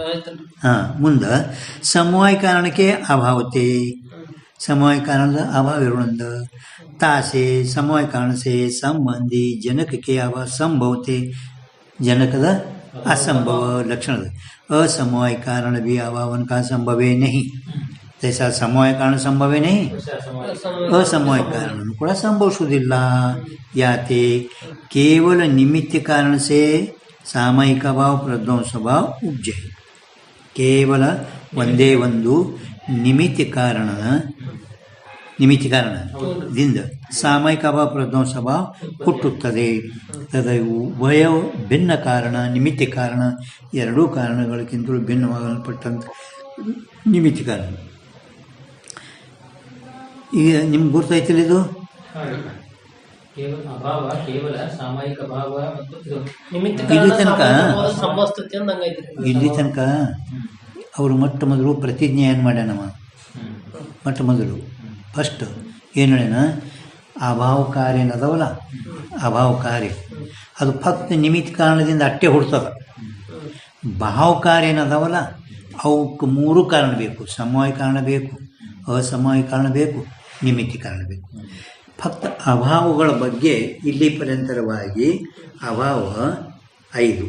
ಮುಂದೆ ಸಮವಾಯೀಕರಣಕ್ಕೆ ಅಭಾವತೆ ಸಮವಾಯೀಕರಣದ ಅಭಾವ ಇರೋದ್ರಿಂದ ತಾಸೆ ಸಮವಾಯೀಕರಣ से ಸಂಬಂಧಿ ಜನಕಕ್ಕೆ ಅಭಾವ ಸಂಭವತೆ ಜನಕದ असंभव लक्षण असमवायीकरण भी अभावन का संभव नहीं जैसा समवायीकरण संभव नहीं असमवायीकरण ಕೂಡ ಸಂಭವಿಸುವುದಿಲ್ಲ ಯಾತೆ ಕೇವಲ ನಿಮಿತ್ತ ಕಾರಣ से ಸಾಮಯಿಕ ಭಾವ ಪ್ರಧ್ವಂಸ ಭಾವ ಉಬ್ಜಯ ಕೇವಲ ಒಂದೇ ಒಂದು ನಿಮಿತ್ತ ಕಾರಣದಿಂದ ಸಾಮಯಿಕ ಭಾವ ಪ್ರಧ್ವಂಸ ಭಾವ ಹುಟ್ಟುತ್ತದೆ ಉಭಯ ಭಿನ್ನ ಕಾರಣ ನಿಮಿತ್ತ ಕಾರಣ ಎರಡೂ ಕಾರಣಗಳಿಗಿಂತಲೂ ಭಿನ್ನವಾಗಲ್ಪಟ್ಟಂಥ ನಿಮಿತ್ತ ಕಾರಣ ಈಗ ನಿಮ್ಗೆ ಗುರ್ತೈತಿಲ್ಲ ಇದು ಇಲ್ಲಿ ತನಕ ಅವರು ಮೊಟ್ಟ ಮೊದಲು ಪ್ರತಿಜ್ಞೆ ಏನು ಮಾಡ್ಯಾನವ ಮೊಟ್ಟ ಮೊದಲು ಫಸ್ಟ್ ಏನು ಹೇಳ್ಯಾನ ಅಭಾವ ಕಾರ್ಯ ಏನದವಲ್ಲ ಅಭಾವ ಕಾರ್ಯ ಅದು ಫಕ್ತ ನಿಮಿತ್ತ ಕಾರಣದಿಂದ ಅಟ್ಟೆ ಹುಡ್ತದ ಭಾವ ಕಾರ್ಯ ಏನದವಲ್ಲ ಅವಕ್ಕೆ ಮೂರು ಕಾರಣ ಬೇಕು ಸಮವಾಯ ಕಾರಣ ಬೇಕು ಅಸಮವಾಯ ಕಾರಣ ಬೇಕು ನಿಮಿತ್ತ ಕಾರಣ ಬೇಕು ಫಕ್ತ ಅಭಾವಗಳ ಬಗ್ಗೆ ಇಲ್ಲಿ ಪರ್ಯಂತರವಾಗಿ ಅಭಾವ 5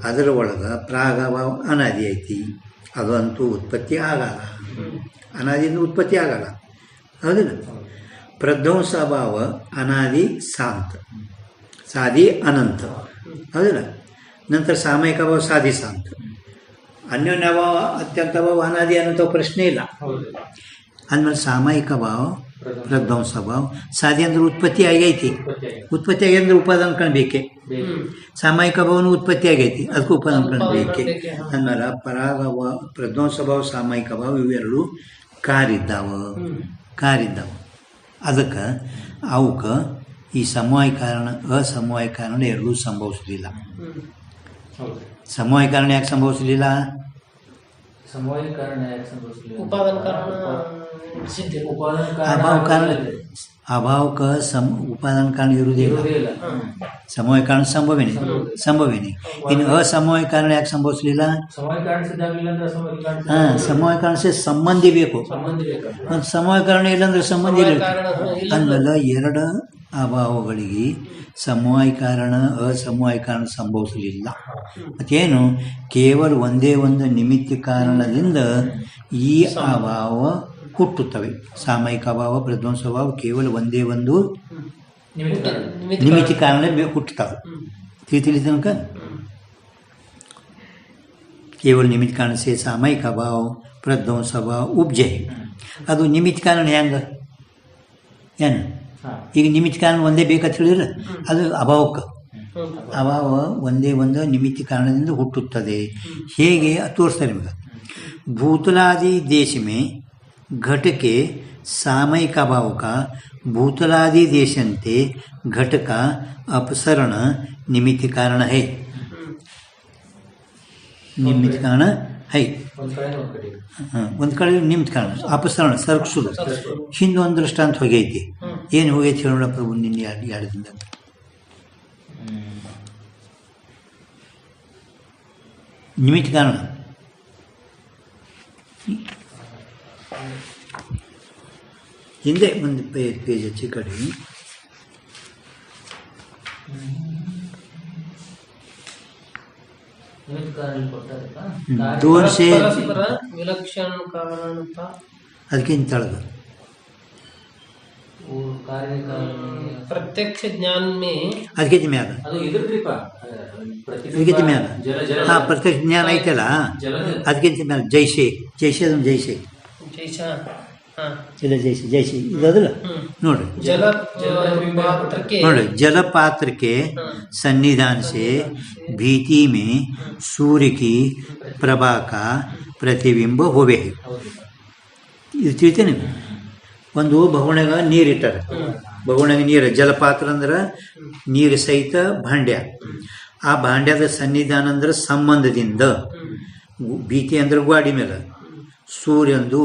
ಅದರ ಒಳಗೆ ಪ್ರಾಗಭಾವ ಅನಾದಿ ಐತಿ ಅದು ಅಂತೂ ಉತ್ಪತ್ತಿ ಆಗಲ್ಲ ಅನಾದಿಯಿಂದ ಉತ್ಪತ್ತಿ ಆಗಲ್ಲ ಹೌದಿಲ್ಲ ಪ್ರಧ್ವಂಸ ಅಭಾವ ಅನಾದಿ ಶಾಂತ ಸಾದಿ ಅನಂತ ಹೌದಿಲ್ಲ ನಂತರ ಸಾಮಯಿಕ ಅಭಾವ ಸಾದಿ ಶಾಂತ ಅನ್ಯೋನ್ಯ ಅಭಾವ ಅತ್ಯಂತ ಅಭಾವ ಅನಾದಿ ಅನಂತ ಪ್ರಶ್ನೆ ಇಲ್ಲ ಅಂದಮೇಲೆ ಸಾಮಯಿಕ ಭಾವ ಪ್ರಧ್ವಂಸ ಭಾವ. ಸಾಧಿ ಅಂದ್ರೆ ಉತ್ಪತ್ತಿ ಆಗೈತಿ, ಉತ್ಪತ್ತಿ ಆಗಿ ಅಂದ್ರೆ ಉಪಾದಾನ ಕಾಣಬೇಕೆ. ಸಾಮಾಯಿಕ ಭಾವನು ಉತ್ಪತ್ತಿ ಆಗೈತಿ, ಅದಕ್ಕೂ ಉಪಾದಾನ ಕಾಣಬೇಕೆ. ಅಂದ್ಮೇಲೆ ಪರಾಗ ಪ್ರಧ್ವಂಸ ಭಾವ ಸಾಮಾಯಿಕ ಭಾವ ಇವೆರಡು ಕಾರಿದ್ದಾವ. ಅದಕ್ಕೆ ಅವಕ್ಕೆ ಈ ಸಮವಾಯ ಕಾರಣ ಅಸಮವಾಯ ಕಾರಣ ಎರಡೂ ಸಂಭವಿಸಲಿಲ್ಲ. ಸಮವಾಯ ಕಾರಣ ಯಾಕೆ ಸಂಭವಿಸಲಿಲ್ಲ? ಸಮವಾಯ ಕಾರಣ ಯಾಕೆ ಸಂಭವಿಸಲಿಲ್ಲ? ಉಪಾದಾನ ಕಾರಣ ಸಿದ್ಧ. ಅಭಾವ ಕಾರಣ, ಅಭಾವಕ್ಕೆ ಉಪಾದಾನ ಕಾರಣ ಇರುವುದಿಲ್ಲ. ಸಮವಾಯ ಕಾರಣ ಸಂಭವೇನೆ. ಇನ್ನು ಅಸಮವಾಯ ಕಾರಣ ಯಾಕೆ ಸಂಭವಿಸಲಿಲ್ಲ? ಸಮವಾಯ ಕಾರಣ ಸಂಬಂಧಿ ಬೇಕು. ಒಂದು ಸಮವಾಯ ಕಾರಣ ಇಲ್ಲಾಂದ್ರೆ ಸಂಬಂಧಿ ಇಲ್ಲ. ಅಂದಲ್ಲ ಎರಡು ಅಭಾವಗಳಿಗೆ ಸಮವಾಯ ಕಾರಣ ಅಸಮವಾಯ ಕಾರಣ ಸಂಭವಿಸಲಿಲ್ಲ. ಮತ್ತೇನು? ಕೇವಲ ಒಂದೇ ಒಂದು ನಿಮಿತ್ತ ಕಾರಣದಿಂದ ಈ ಅಭಾವ ಹುಟ್ಟುತ್ತವೆ. ಸಾಮಯಿಕ ಅಭಾವ ಪ್ರಧ್ವಂಸ ಭಾವ ಕೇವಲ ಒಂದೇ ಒಂದು ನಿಮಿತ್ತ ಕಾರಣ ಹುಟ್ಟುತ್ತವೆ. ತಿಳಿದ ತನಕ ಕೇವಲ ನಿಮಿತ್ತ ಕಾರಣ ಸೇ ಸಾಮಯಿಕ ಭಾವ ಪ್ರಧ್ವಂಸ ಭಾವ ಉಪ್ಜೆ. ಅದು ನಿಮಿತ್ತ ಕಾರಣ ಹೆಂಗ ಏನು? ಈಗ ನಿಮಿತ್ತ ಕಾರಣ ಒಂದೇ ಬೇಕಂತ ಹೇಳಿದ್ರೆ ಅದು ಅಭಾವಕ್ಕೆ. ಅಭಾವ ಒಂದೇ ಒಂದು ನಿಮಿತ್ತ ಕಾರಣದಿಂದ ಹುಟ್ಟುತ್ತದೆ. ಹೇಗೆ ತೋರಿಸ್ತಾರೆ ನಿಮಗೆ. ಭೂತಲಾದಿ ದೇಶ ಮೇ घट के सामयिक अभाव का भूतलादि देशंते घट का अपसरण निमित्त कारण है. निमित्त कारण है. ಒಂದು ಕಡೆ ನಿಮಿತ್ತ ಕಾರಣ ಅಪಸರಣ ಸರಕಿಸೋದು. ಹಿಂದೊಂದು ದೃಷ್ಟಾಂತ ಹೋಗೈತಿ. ಏನು ಹೋಗೈತಿ ಹೇಳೋಣ ಪ್ರಭು ನಿನ್ನೆ ಎರಡು ದಿನದಾಗ. ನಿಮಿತ್ತ ಕಾರಣ ಹಿಂದೆ ಒಂದು ಪೇಜ್ ಹಚ್ಚಿ ಕಡೆ दोनशे विलक्षण कारणता ಅದಕ್ಕಿಂತ ತಳಗ प्रत्यक्ष ज्ञान में ಅದಕ್ಕಿಂತ ಮ್ಯಾಗ ಅದಕ್ಕಿಂತ ಮ್ಯಾಗ ಹಾಂ ಪ್ರತ್ಯಕ್ಷ ಜ್ಞಾನ ಐತಲ್ಲ ಅದಕ್ಕಿಂತ ಮ್ಯಾಗ ಜೈಸೆ ಅದೊಂದು ಜೈಸೆ ಇಲ್ಲ ಜೈಸೆ ಇದಲ್ಲ ನೋಡ್ರಿ. ನೋಡ್ರಿ जलपात्र के सन्निधान से भीति में सूर्य की प्रभा का प्रतिबिंब होवे. ಇದು ತಿಳಿತೇನೆ. ಒಂದು ಬಗುಣಾಗ ನೀರು ಇಟ್ಟಾರೆ. ಬಗುಣಾಗ ನೀರು ಜಲಪಾತ್ರ ಅಂದ್ರೆ ನೀರು ಸಹಿತ ಭಾಂಡ್ಯ. ಆ ಭಾಂಡ್ಯದ ಸನ್ನಿಧಾನ ಅಂದ್ರೆ ಸಂಬಂಧದಿಂದ, ಭೀತಿ ಅಂದ್ರೆ ಗಾಡಿ ಮೇಲೆ, ಸೂರ್ಯಂದು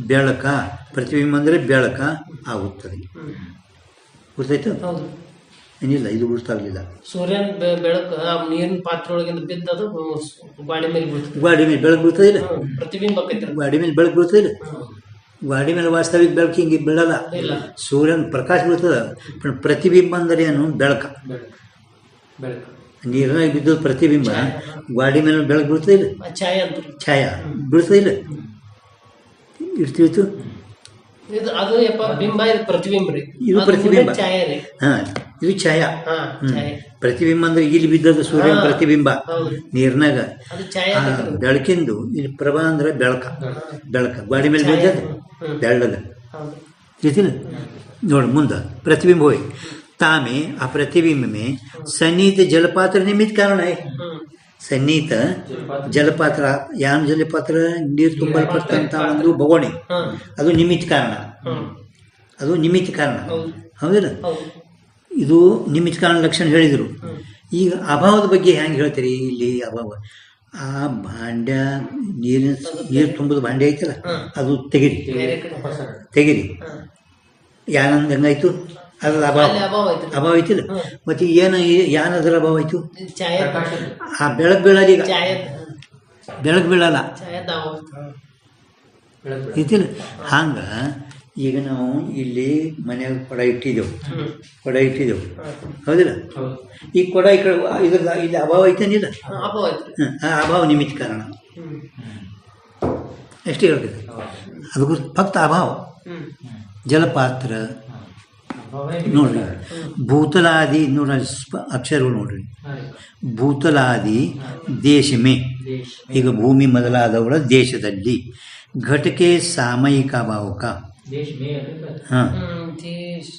ಬೆಳಕ ಪ್ರತಿಬಿಂಬ ಅಂದರೆ ಬೆಳಕ ಆಗುತ್ತದೆ. ಗೊತ್ತಾಯ್ತು? ಏನಿಲ್ಲ, ಇದು ಗೊತ್ತಾಗಲಿಲ್ಲ. ಸೂರ್ಯನ ಬೆಳಕು ನೀರಿನ ಪಾತ್ರೆ ಒಳಗಿಂದ ಬಿದ್ದದು ಗಾಡಿ ಮೇಲೆ ಬೀಳ್ತದೆ. ಗಾಡಿ ಮೇಲೆ ಬೆಳಕು ಬೀಳ್ತದಿಲ್ಲ, ಪ್ರತಿಬಿಂಬ ಗಾಡಿ ಮೇಲೆ ಬೆಳಕು ಬೀಳ್ತದಿಲ್ಲ. ಗಾಡಿ ಮೇಲೆ ವಾಸ್ತವಿಕ ಬೆಳಕು ಹಿಂಗೆ ಬೀಳಲ್ಲ. ಸೂರ್ಯನ ಪ್ರಕಾಶ ಬೀಳ್ತದ. ಪ್ರತಿಬಿಂಬ ಅಂದರೆ ಏನು? ಬೆಳಕ. ನೀರಿನಾಗ ಬಿದ್ದೋದು ಪ್ರತಿಬಿಂಬ. ಗಾಡಿ ಮೇಲೆ ಬೆಳಕು ಬೀಳ್ತದಿಲ್ಲ, ಛಾಯ ಬೀಳ್ತದಿಲ್ಲ. ಇರ್ತಿತ್ತು. ಅದು ಬಿಂಬ, ಇದು ಪ್ರತಿಬಿಂಬ ರೀ. ಇದು ಪ್ರತಿಬಿಂಬ. ಹಾಂ, ಇದು ಛಾಯ. ಪ್ರತಿಬಿಂಬ ಅಂದ್ರೆ ಇಲ್ಲಿ ಬಿದ್ದದ ಸೂರ್ಯನ ಪ್ರತಿಬಿಂಬ ನೀರ್ನಾಗ. ಬೆಳಕಿಂದು ಇಲ್ಲಿ ಪ್ರಭಾ ಅಂದ್ರೆ ಬೆಳಕ. ಗಾಡಿ ಮೇಲೆ ಬಿದ್ದದ ಬೆಳ್ಳದ. ತಿಳಿತಿಲ್ಲ? ನೋಡಿ ಮುಂದೆ ಪ್ರತಿಬಿಂಬ ಹೋಯ್ ತಾಮೆ ಆ ಪ್ರತಿಬಿಂಬ ಮೇ ಸನ್ನಿಹಿತ ಜಲಪಾತ್ರ ನಿಮಿತ್ತ ಕಾರಣ है. ಸನ್ನಿಹಿತ ಜಲಪಾತ್ರ, ಯಾನ್ ಜಲಪಾತ್ರ ನೀರು ತುಂಬಲ್ಪಟ್ಟಂತ ಒಂದು ಬಗೋಣಿ, ಅದು ನಿಮಿತ್ತ ಕಾರಣ. ಹೌದಿಲ್ಲ? ಇದು ನಿಮಿತ್ತ ಕಾರಣ ಲಕ್ಷಣ ಹೇಳಿದರು. ಈಗ ಅಭಾವದ ಬಗ್ಗೆ ಹೆಂಗೆ ಹೇಳ್ತೀರಿ? ಇಲ್ಲಿ ಅಭಾವ ಆ ಭಾಂಡ್ಯ ನೀರು ತುಂಬೋದು ಭಾಂಡ್ಯ ಐತಲ್ಲ, ಅದು ತೆಗಿರಿ. ಯಾನಂದ ಹೆಂಗಾಯ್ತು? ಅದ್ರ ಅಭಾವ ಐತಿಲ್ಲ. ಮತ್ತೆ ಯಾನ ಅದರ ಅಭಾವ ಆಯ್ತು. ಆ ಬೆಳಕು ಬೀಳಲ್ಲ. ಈಗ ಬೆಳಕು ಬೀಳಲ್ಲ ಐತಿಲ್ಲ. ಹಂಗ ಈಗ ನಾವು ಇಲ್ಲಿ ಮನ್ಯಾಗ ಕೊಡ ಇಟ್ಟಿದ್ದೆವು. ಹೌದಿಲ್ಲ? ಈ ಕೊಡ ಈ ಕಡೆ ಇದ್ರದ ಇಲ್ಲಿ ಅಭಾವ ಐತೇನಿಲ್ಲ? ಆ ಅಭಾವ ನಿಮಿತ್ತ ಕಾರಣ ಎಷ್ಟೇ ಹೇಳ್ತದೆ. ಅದಕ್ಕೂ ಫಕ್ತ ಅಭಾವ. ಜಲಪಾತ್ರ ನೋಡ್ರಿ, ಭೂತಲಾದಿ ನೋಡ್ರಿ, ಅಕ್ಷರಗಳು ನೋಡ್ರಿ. ಭೂತಲಾದಿ ದೇಶಮೇ, ಈಗ ಭೂಮಿ ಮೊದಲಾದವರ ದೇಶದಲ್ಲಿ ಘಟಕೆ ಸಾಮಯಿಕ ಅಭಾವಕ ದೇಶ ಮೇ ಅಲ್ರಿ ಹಾಂ ದೇಶ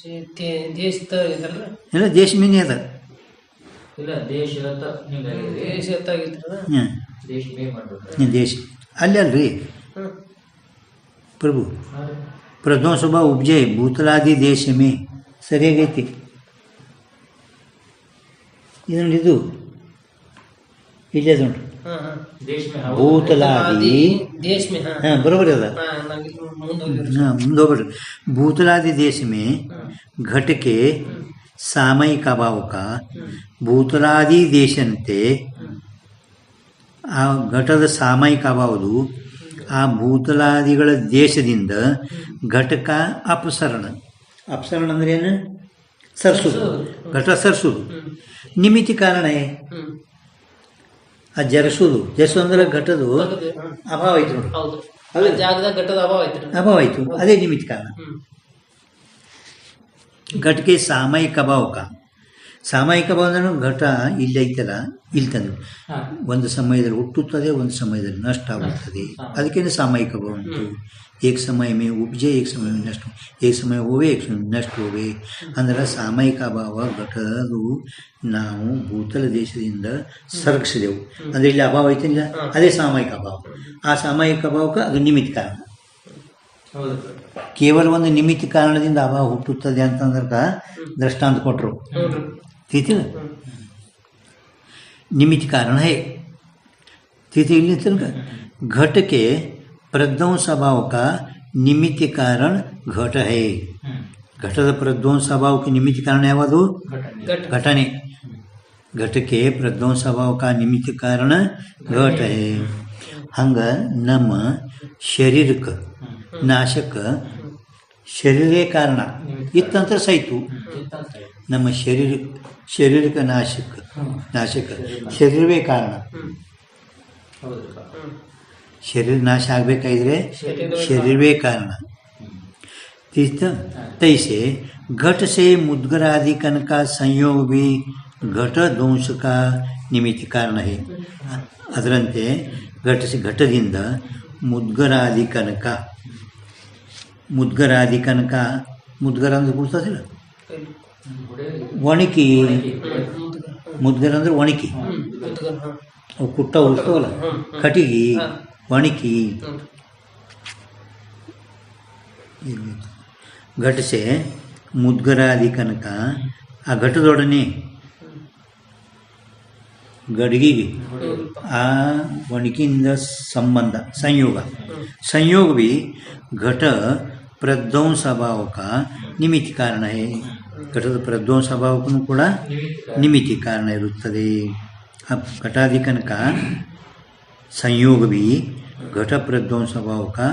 ದೇಶದ ಇದಲ್ರಿ ಇಲ್ಲ ದೇಶ ಮೀನೇ ಅದ. ಇಲ್ಲ ದೇಶದ ಹಿಂಗಾಗಿದೆ ದೇಶದಾಗಿದ್ರ ಹ್ಞೂ ದೇಶ ಮೇ ಮಾಡ್ಬೇಕು ದೇಶ ಅಲ್ಲಿ ಅಲ್ರಿ ಪ್ರಭು ಪ್ರಧ್ವಂಸಭ ಉಬ್ಜಯ್ ಭೂತಲಾದಿ ದೇಶ ಮೇ ಸರಿಯಾಗೈತಿ. ಇದನ್ನು ಇದು ಇಲ್ಲೇ ಅದು ಉಂಟು ದೇಶ ಮೇ ಭೂತಲಾದಿ देश में हाँ ಹಾಂ ಬರೋಬರಿ ಅದ. ಮುಂದೆ ಹಾಂ ಮುಂದೆ ಹೋಗ್ಬಿಡ್ರಿ. ಭೂತಲಾದಿ ದೇಶ ಮೇ घट के सामयिक अभाव का ಭೂತಲಾದಿ ದೇಶಂತೆ ಆ ಘಟದ ಸಾಮಯಿಕ ಅಭಾವದು ಆ ಭೂತಲಾದಿಗಳ ದೇಶದಿಂದ ಘಟಕ ಅಪಸರಣ. ಅಪಸರಣ ಅಂದ್ರೆ ಏನು? ಸರ್ಸುದು. ಘಟ ಸರ್ಸುದು. ನಿಮಿತಿ ಕಾರಣ ಆ ಜರಸುದು. ಜರಸು ಅಂದ್ರೆ ಘಟದು ಅಭಾವ ಆಯ್ತು ನೋಡಿ. ಹೌದು ಅಲ್ಲ ಜಾಗದಾಗ ಘಟದ ಅಭಾವ ಐತ್ರಿ. ಅಭಾವ ಆಯ್ತು, ಅದೇ ನಿಮಿತಿ ಕಾರಣ. ಘಟಕ್ಕೆ ಸಾಮಯಿಕ ಅಭಾವಕ ಸಾಮಯಿಕ ಅಭಾವ ಅಂದ್ರೆ ಘಟ ಇಲ್ಲಿ ಐತಲ್ಲ ಇಲ್ಲಿ ತಂದು ಒಂದು ಸಮಯದಲ್ಲಿ ಹುಟ್ಟುತ್ತದೆ, ಒಂದು ಸಮಯದಲ್ಲಿ ನಷ್ಟ ಆಗುತ್ತದೆ. ಅದಕ್ಕೇನೆ ಸಾಮಯಿಕ ಅಭಾವ ಉಂಟು. एक समय में उपजे, एक समय में नष्ट, एक समय होवे, एक समय नष्ट होवे. ಅಂದ್ರೆ ಸಾಮಯಿಕ ಅಭಾವ ಘಟದು ನಾವು ಭೂತಲ ದೇಶದಿಂದ ಸರ್ಗಿಸಿದೆವು ಅಂದ್ರೆ ಇಲ್ಲಿ ಅಭಾವ ಐತಿಲ್ಲ, ಅದೇ ಸಾಮಯಿಕ ಅಭಾವ. ಆ ಸಾಮಯಿಕ ಅಭಾವಕ್ಕೆ ಅದು ನಿಮಿತ್ತ ಕಾರಣ. ಕೇವಲ ಒಂದು ನಿಮಿತ್ತ ಕಾರಣದಿಂದ ಅಭಾವ ಹುಟ್ಟುತ್ತದೆ ಅಂತಂದ್ರೆ ದೃಷ್ಟಾಂತ ಕೊಟ್ಟರು ತಿಥಿ ನಿಮಿತ್ತ ಕಾರಣ ಹೇ ತಿಥಿ ಇಲ್ಲಿ ತನಕ घटके प्रध्वंस अभाव का निमित्त कारण घट है. घटದ ಪ್ರಧ್ವಂಸ ಅಭಾವಕ್ಕೆ ನಿಮಿತ್ತ ಕಾರಣ ಯಾವುದು? ಘಟನೆ. ಘಟಕ್ಕೆ ಪ್ರಧ್ವಂಸ ಅಭಾವಕ ನಿಮಿತ್ತ ಕಾರಣ ಘಟ है. ಹಂಗ ನಮ್ಮ ಶರೀರಕ್ಕೆ ನಾಶಕ ಶರೀರೇ ಕಾರಣ ಇತ್ತಂತ ಸಹಿತು ನಮ್ಮ ಶರೀರಕ್ಕೆ ನಾಶಕ ಶರೀರವೇ ಕಾರಣ. शरीर नाश ಆಗಬೇಕಾದ್ರೆ शरीरवे कारण. तैसे घट से मुद्गरादिकन का संयोग भी घट ध्वंस का निमित्त कारण है. ಅದರಂತೆ ಘಟದಿಂದ ಮುದ್ಗರಾದಿಕನಕ ಮುದ್ಗರ ಅಂದ್ರೆ ಗುರ್ತದಿಲ್ಲ ಒಣಕಿ. ಮುದ್ಗರ ಅಂದ್ರೆ ಒಣಕಿ, ಅವು ಕುಟ್ಟ ಉಳಿಸ್ತವಲ್ಲ ಕಟಿಗಿ ಒಣಕಿ. ಘಟ ಸೆ ಮುದ್ಗರಾದಿಕನಕ ಆ ಘಟದೊಡನೆ ಗಡಿಗೆಗೆ ಆ ಒಣಕಿಯಿಂದ ಸಂಬಂಧ संयोग भी घट प्रध्वंस अभाव का निमित्त कारण है. घटದ ಪ್ರಧ್ವಂಸ ಅಭಾವಕ್ಕೂ ಕೂಡ ನಿಮಿತ್ತಿ ಕಾರಣ ಇರುತ್ತದೆ. घटादिकन का संयोग भी घट प्रध्वंस अभाव का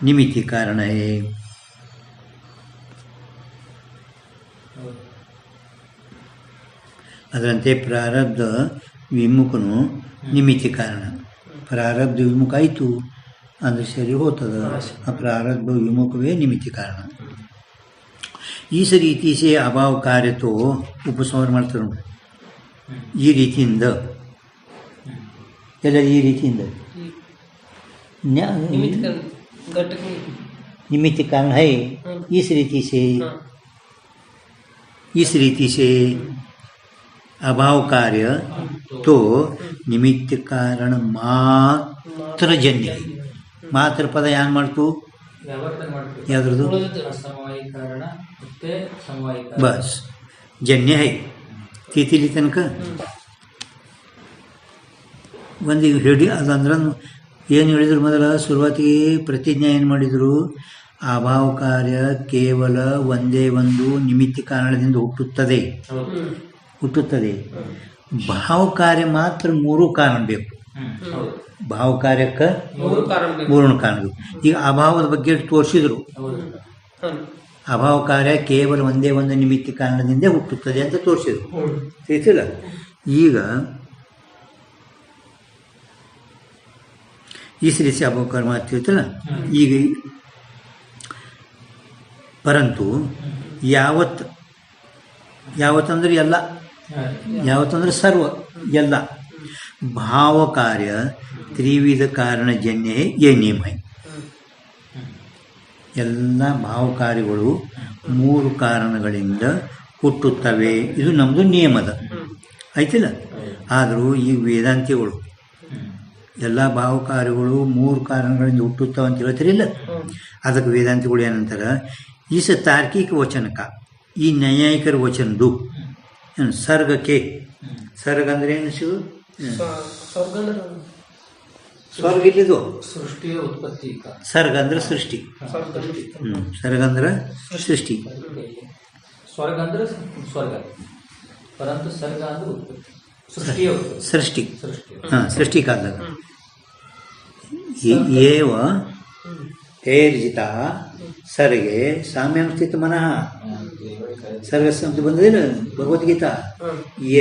निमित्त कारण है. ಅದರಂತೆ ಪ್ರಾರಬ್ಧ ವಿಮುಖನು ನಿಮಿತ್ತ ಕಾರಣ. ಪ್ರಾರಬ್ಧ ವಿಮುಖ ಆಯಿತು ಅಂದರೆ ಸರಿ ಹೋಗ್ತದ. ಆ ಪ್ರಾರಬ್ಧ ವಿಮುಖವೇ ನಿಮಿತ್ತ ಕಾರಣ. ಈ ರೀತಿ ಸೇ ಅಭಾವ ಕಾರ್ಯತೋ ಉಪಸಂಹಾರ ಮಾಡ್ತಾರೆ ನೋಡಿ. ಈ ರೀತಿಯಿಂದ ಎಲ್ಲ ಈ ರೀತಿಯಿಂದ निमित्त कारण है. इस रीति से अभाव कार्य तो निमित्त कारण मात्र जन्य है. मात्र पद यान ಮಾಡ್ತು ಯಾವ್ದ್ರದ್ದು ಬಸ್ ಜನ್ಯ है. ತಿಥಿಲಿ ತನಕ ಒಂದಿಗೆ ಹೇಳಿ ಅದಂದ್ರೆ ಏನು ಹೇಳಿದ್ರು ಮೊದಲ ಶುರುವಾತಿಗೆ ಪ್ರತಿಜ್ಞೆ ಏನು ಮಾಡಿದರು? ಅಭಾವ ಕಾರ್ಯ ಕೇವಲ ಒಂದೇ ಒಂದು ನಿಮಿತ್ತ ಕಾರಣದಿಂದ ಹುಟ್ಟುತ್ತದೆ. ಭಾವ ಕಾರ್ಯ ಮಾತ್ರ ಮೂರು ಕಾರಣ ಬೇಕು. ಭಾವ ಕಾರ್ಯಕ್ಕೆ ಮೂರು ಕಾರಣ ಬೇಕು. ಈಗ ಅಭಾವದ ಬಗ್ಗೆ ತೋರಿಸಿದ್ರು. ಅಭಾವ ಕಾರ್ಯ ಕೇವಲ ಒಂದೇ ಒಂದು ನಿಮಿತ್ತ ಕಾರಣದಿಂದ ಹುಟ್ಟುತ್ತದೆ ಅಂತ ತೋರಿಸಿದ್ರು. ತಿಳಿಸಿಲ್ಲ? ಈಗ ಈ ರೀತಿ ಅಭಾವ ಕರ್ಮ ಆಗ್ತಿರ್ತಲ್ಲ. ಈಗ ಪರಂತು ಯಾವತ್ತಂದ್ರೆ ಎಲ್ಲ, ಯಾವತ್ತಂದ್ರೆ ಸರ್ವ ಎಲ್ಲ ಭಾವ ಕಾರ್ಯ ತ್ರಿವಿಧ ಕಾರಣ ಜನ್ಯ ಯೇ ನಿಯಮ है. ಎಲ್ಲ ಭಾವಕಾರ್ಯಗಳು 3 ಕಾರಣಗಳಿಂದ ಹುಟ್ಟುತ್ತವೆ. ಇದು ನಮ್ಮದು ನಿಯಮದ ಆಯ್ತಿಲ್ಲ. ಆದರೂ ಈ ವೇದಾಂತಿಗಳು ಎಲ್ಲ ಭಾವಕಾರ್ಯಗಳು 3 ಕಾರಣಗಳಿಂದ ಹುಟ್ಟುತ್ತವೆ ಅಂತ ಹೇಳ್ತಿರಿಲ್ಲ. ಅದಕ್ಕೆ ವೇದಾಂತಿಗಳು ಏನಂತಾರೆ, ಈ ತಾರ್ಕಿಕ ವಚನಕ ಈ ನ್ಯಾಯಿಕರ ವಚನದು ಸರ್ಗಕ್ಕೆ. ಸರ್ಗ ಅಂದ್ರೆ ಏನು ಶಿವ? ಸ್ವರ್ಗ ಇಲ್ಲಿದು ಸೃಷ್ಟಿಯ ಉತ್ಪತ್ತಿ. ಸರ್ಗ ಅಂದ್ರೆ ಸೃಷ್ಟಿ. ಸರ್ಗ ಅಂದ್ರೆ ಸೃಷ್ಟಿ. ಸ್ವರ್ಗ ಅಂದ್ರೆ ಸ್ವರ್ಗ, ಪರಂತು ಸರ್ಗ ಅಂದ್ರೆ ಉತ್ಪತ್ತಿ. ಸೃಷ್ಟಿಯ ಸೃಷ್ಟಿ. ಸೃಷ್ಟಿ ಸೃಷ್ಟಿ ಕಾಲದಾಗ ಏವ ತೇರ್ಜಿತ ಸರ್ಗೆ ಸಾಮ್ಯಂ ಸ್ಥಿತ ಮನಃ. ಸರ್ಗ ಅಂತ ಬಂದಿಲ್ಲ ಭಗವದ್ಗೀತಾ.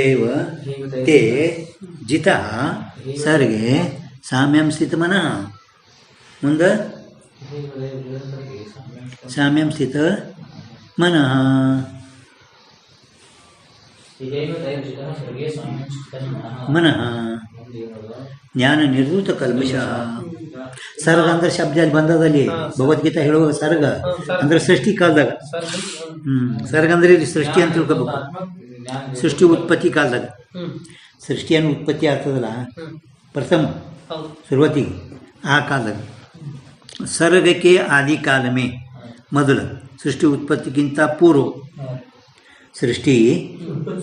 ಏವ ತೇ ಜಿತ ಸರ್ಗೆ ಸಾಮ್ಯಂ ಸ್ಥಿತ ಮನಃ. ಮುಂದೆ ಸಾಮ್ಯಂ ಸ್ಥಿತ ಮನಃ. ಮನಃ ಜ್ಞಾನ ನಿರ್ಧೂತ ಕಲ್ಮಶ. ಸರ್ಗ ಅಂದ್ರೆ ಶಬ್ದ ಅಲ್ಲಿ ಬಂದದಲ್ಲಿ ಭಗವದ್ಗೀತಾ ಹೇಳುವಾಗ ಸರ್ಗ ಅಂದ್ರೆ ಸೃಷ್ಟಿ ಕಾಲದಾಗ. ಸರ್ಗ ಅಂದ್ರೆ ಸೃಷ್ಟಿ ಅಂತ ತಿಳ್ಕೋಬೇಕು. ಸೃಷ್ಟಿ ಉತ್ಪತ್ತಿ ಕಾಲದಾಗ ಸೃಷ್ಟಿಯನ್ನು ಉತ್ಪತ್ತಿ ಆಗ್ತದಲ್ಲ ಪ್ರಥಮ ಶುರುವತಿಗೆ ಆ ಕಾಲದಾಗ. ಸರ್ಗಕ್ಕೆ ಆದಿ ಕಾಲಮೇ ಮೊದಲು, ಸೃಷ್ಟಿ ಉತ್ಪತ್ತಿಗಿಂತ ಪೂರ್ವ. सृष्टि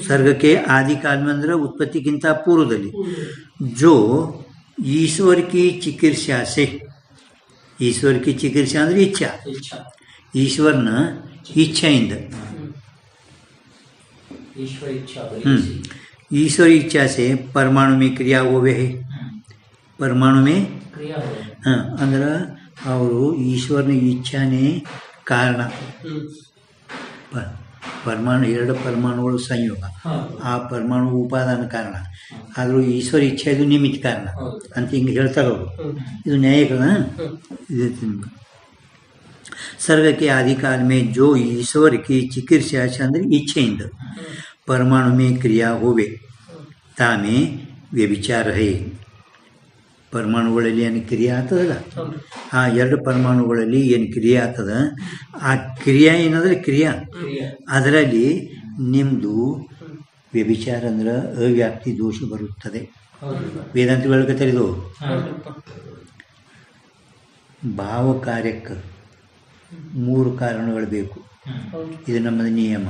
सर्ग के आदि काल में अंदर उत्पत्ति किंता पूर्वदली जो ईश्वर की चिकित्सा से, ईश्वर की चिकित्सा अंदर इच्छा, ईश्वर न इच्छाइंद ईश्वर इच्छा से परमाणु में क्रिया होवे है. परमाणु में क्रिया अंदर ಅವರು ಈಶ್ವರನ ಇಚ್ಛಾನೇ ಕಾರಣ. ಪರಮಾಣು ಎರಡು ಪರಮಾಣುಗಳು ಸಂಯೋಗ, ಆ ಪರಮಾಣು ಉಪಾದಾನ ಕಾರಣ. ಆದರೂ ಈಶ್ವರ ಇಚ್ಛೆ ಇದು ನಿಮಿತ್ತ ಕಾರಣ ಅಂತ ಹಿಂಗೆ ಹೇಳ್ತಾರೆ ಅವರು. ಇದು ನ್ಯಾಯಿಕನ ಇದೆ. सर्ग के आदिकाल में जो ईश्वर की चिकित्सा चंद्र इच्छेंद परमाणु में क्रिया होवे तामे व्यभिचार है. ಪರಮಾಣುಗಳಲ್ಲಿ ಏನು ಕ್ರಿಯೆ ಆಗ್ತದಲ್ಲ, ಆ ಎರಡು ಪರಮಾಣುಗಳಲ್ಲಿ ಏನು ಕ್ರಿಯೆ ಆಗ್ತದ, ಆ ಕ್ರಿಯೆ ಏನಂದ್ರೆ ಕ್ರಿಯಾ, ಅದರಲ್ಲಿ ನಿಮ್ಮದು ವ್ಯಭಿಚಾರ ಅಂದ್ರೆ ಅವ್ಯಾಪ್ತಿ ದೋಷ ಬರುತ್ತದೆ. ವೇದಾಂತಗಳಿಗೆ ತಿಳಿದು ಭಾವ ಕಾರ್ಯಕ್ಕೆ 3 ಕಾರಣಗಳು ಬೇಕು. ಇದು ನಮ್ಮದು ನಿಯಮ.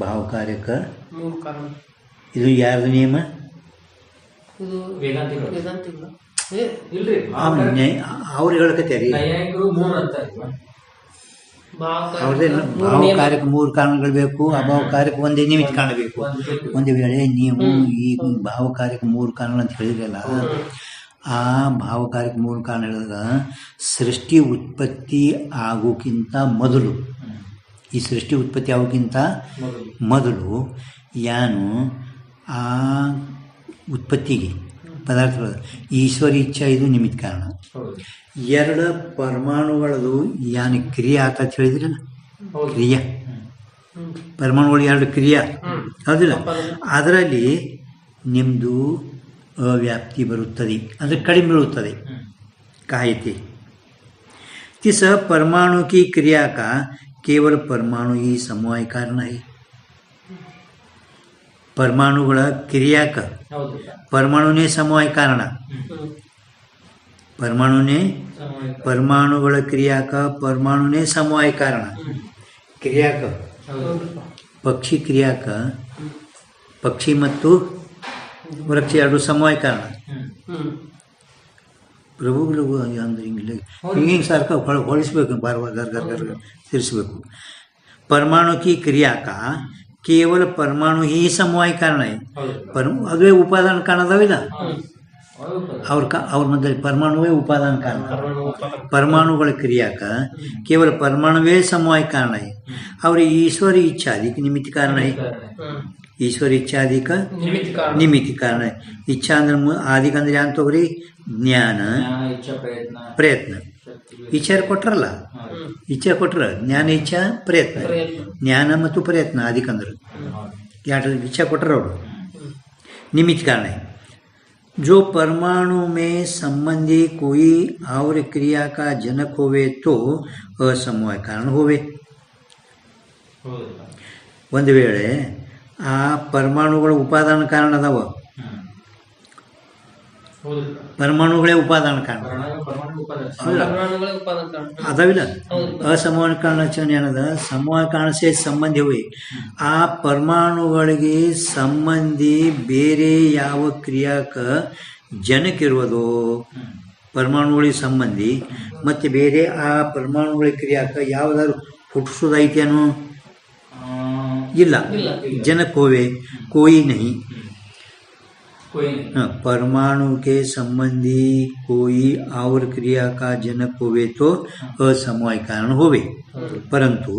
ಭಾವ ಕಾರ್ಯಕ್ಕೆ 3 ಕಾರಣ. ಇದು ಯಾರ್ದು ನಿಯಮ? ಅವ್ರು ಹೇಳ್ಕತ್ಯಾರಿ ಅವ್ರದೇ. ಭಾವ ಕಾರ್ಯಕ್ಕೆ 3 ಕಾರಣಗಳು ಬೇಕು, ಅಭಾವ ಕಾರ್ಯಕ್ಕೆ ಒಂದೇ ನಿಮಿತ್ತ ಕಾರಣ ಬೇಕು. ಒಂದು ವೇಳೆ ನೀವು ಈ ಭಾವ ಕಾರ್ಯಕ್ಕೆ 3 ಕಾರಣ ಅಂತ ಹೇಳಿದ್ರಲ್ಲ, ಆ ಭಾವ ಕಾರ್ಯಕ್ಕೆ 3 ಕಾರಣ ಹೇಳಿದಾಗ ಸೃಷ್ಟಿ ಉತ್ಪತ್ತಿ ಆಗೋಕ್ಕಿಂತ ಮೊದಲು, ಈ ಸೃಷ್ಟಿ ಉತ್ಪತ್ತಿ ಆಗೋಕ್ಕಿಂತ ಮೊದಲು ಯಾನು ಆ ಉತ್ಪತ್ತಿಗೆ ಪದಾರ್ಥಗಳು ಈಶ್ವರ ಇಚ್ಛಾ ಇದು ನಿಮಿತ್ತ ಕಾರಣ. 2 ಪರಮಾಣುಗಳದು ಯಾನು ಕ್ರಿಯೆ ಆತ ಹೇಳಿದ್ರಲ್ಲ, ಕ್ರಿಯಾ ಪರಮಾಣುಗಳು 2 ಕ್ರಿಯಾ ಹೌದಿಲ್ಲ, ಅದರಲ್ಲಿ ನಿಮ್ಮದು ಅವ್ಯಾಪ್ತಿ ಬರುತ್ತದೆ, ಅಂದರೆ ಕಡಿಮೆ ಬೀಳುತ್ತದೆ. ಕಾಯಿತೆ तिस परमाणु की क्रिया का केवल परमाणु ही समवाय कारण है. परमाणुಗಳ ಕ್ರಿಯಾಕ परमाणुने समवाय कारण. परमाणुಗಳ ಕ್ರಿಯಾಕ परमाणुने समवाय कारण. ಕ್ರಿಯಾಕ ಪಕ್ಷಿ ಕ್ರಿಯಾಕ ಪಕ್ಷಿ ಮತ್ತು ವೃಕ್ಷ 2 ಸಮವಾಯ ಕಾರಣ. ಪ್ರಭುಗಳು ಅಂದ್ರೆ ಹಿಂಗೆ ಸಾರ್ಕ ಹೊಳಿಸ್ಬೇಕು, ಬಾರವಾರ ಗರ್ ಗರ್ ಗರ್ ತಿರ್ಸ್ಬೇಕು. परमाणु की क्रिया का केवल परमाणु ही समवाय कारण है. अवे उपादान कारण अदाविಲ್ಲ, ಅವ್ರ ಮಧ್ಯೆ ಪರಮಾಣುವೇ ಉಪಾದಾನ ಕಾರಣ. ಪರಮಾಣುಗಳ ಕ್ರಿಯಾಕ ಕೇವಲ ಪರಮಾಣುವೇ ಸಮವಾಯ ಕಾರಣ है. ಅವ್ರ ಈಶ್ವರ ಇಚ್ಛಾದಿಕ ನಿಮಿತ್ತ ಕಾರಣ है. ಈಶ್ವರ ಇಚ್ಛಾದಿಕ ನಿಮಿತ್ತ ಕಾರಣ. ಇಚ್ಛಾ ಅಂದ್ರೆ ಆದಿಕ ಅಂದ್ರೆ ಏನು ತಗೋರಿ, ಜ್ಞಾನ ಪ್ರಯತ್ನ. ಇಚ್ಛೆ ಕೊಟ್ರಲ್ಲ, ಇಚ್ಛೆ ಕೊಟ್ರ ಜ್ಞಾನ ಇಚ್ಛಾ ಪ್ರಯತ್ನ, ಜ್ಞಾನ ಮತ್ತು ಪ್ರಯತ್ನ ಆದಿಕಂದ್ರೆ 2 ಇಚ್ಛೆ ಕೊಟ್ರ ಅವರು ನಿಮಿತ್ತ ಕಾರಣ. जो परमाणु में संबंधी कोई और क्रिया का जनक होवे तो असमवाय कारण होवे. ಹೌದಲ್ಲ ಒಂದು ವೇಳೆ ಆ ಪರಮಾಣುಗಳ ಉಪಾದಾನ ಕಾರಣ ಅದಾವ, ಹೌದಲ್ಲ ಪರಮಾಣುಗಳೇ ಉಪಾದಾನ ಕಾರಣ ಪರಮಾಣು ಉಪಾದಾನ ಪರಮಾಣುಗಳ ಉತ್ಪಾದನ ಕಾರಣ. ಅದಾವಿಲ್ಲ. ಹೌದು. ಅಸಮವಾಯ ಕಾರಣ ಏನದ, ಸಮವಾಯ ಕಾರಣ ಸೇ ಸಂಬಂಧಿ ಹೋಗಿ ಆ ಪರಮಾಣುಗಳಿಗೆ ಸಂಬಂಧಿ ಬೇರೆ ಯಾವ ಕ್ರಿಯಾಕ ಜನಕ್ಕಿರುವುದೋ, ಪರಮಾಣುಗಳಿಗೆ ಸಂಬಂಧಿ ಮತ್ತು ಬೇರೆ ಆ ಪರಮಾಣುಗಳ ಕ್ರಿಯಾಕ ಯಾವುದಾದ್ರು ಹುಟ್ಟಿಸೋದೈತೇನು? ಇಲ್ಲ. जनक होवे कोई नहीं. कोई नहीं. हाँ, परमाणु के संबंधी कोई और क्रिया का जनक होवे तो असमवाय कारण होवे. परंतु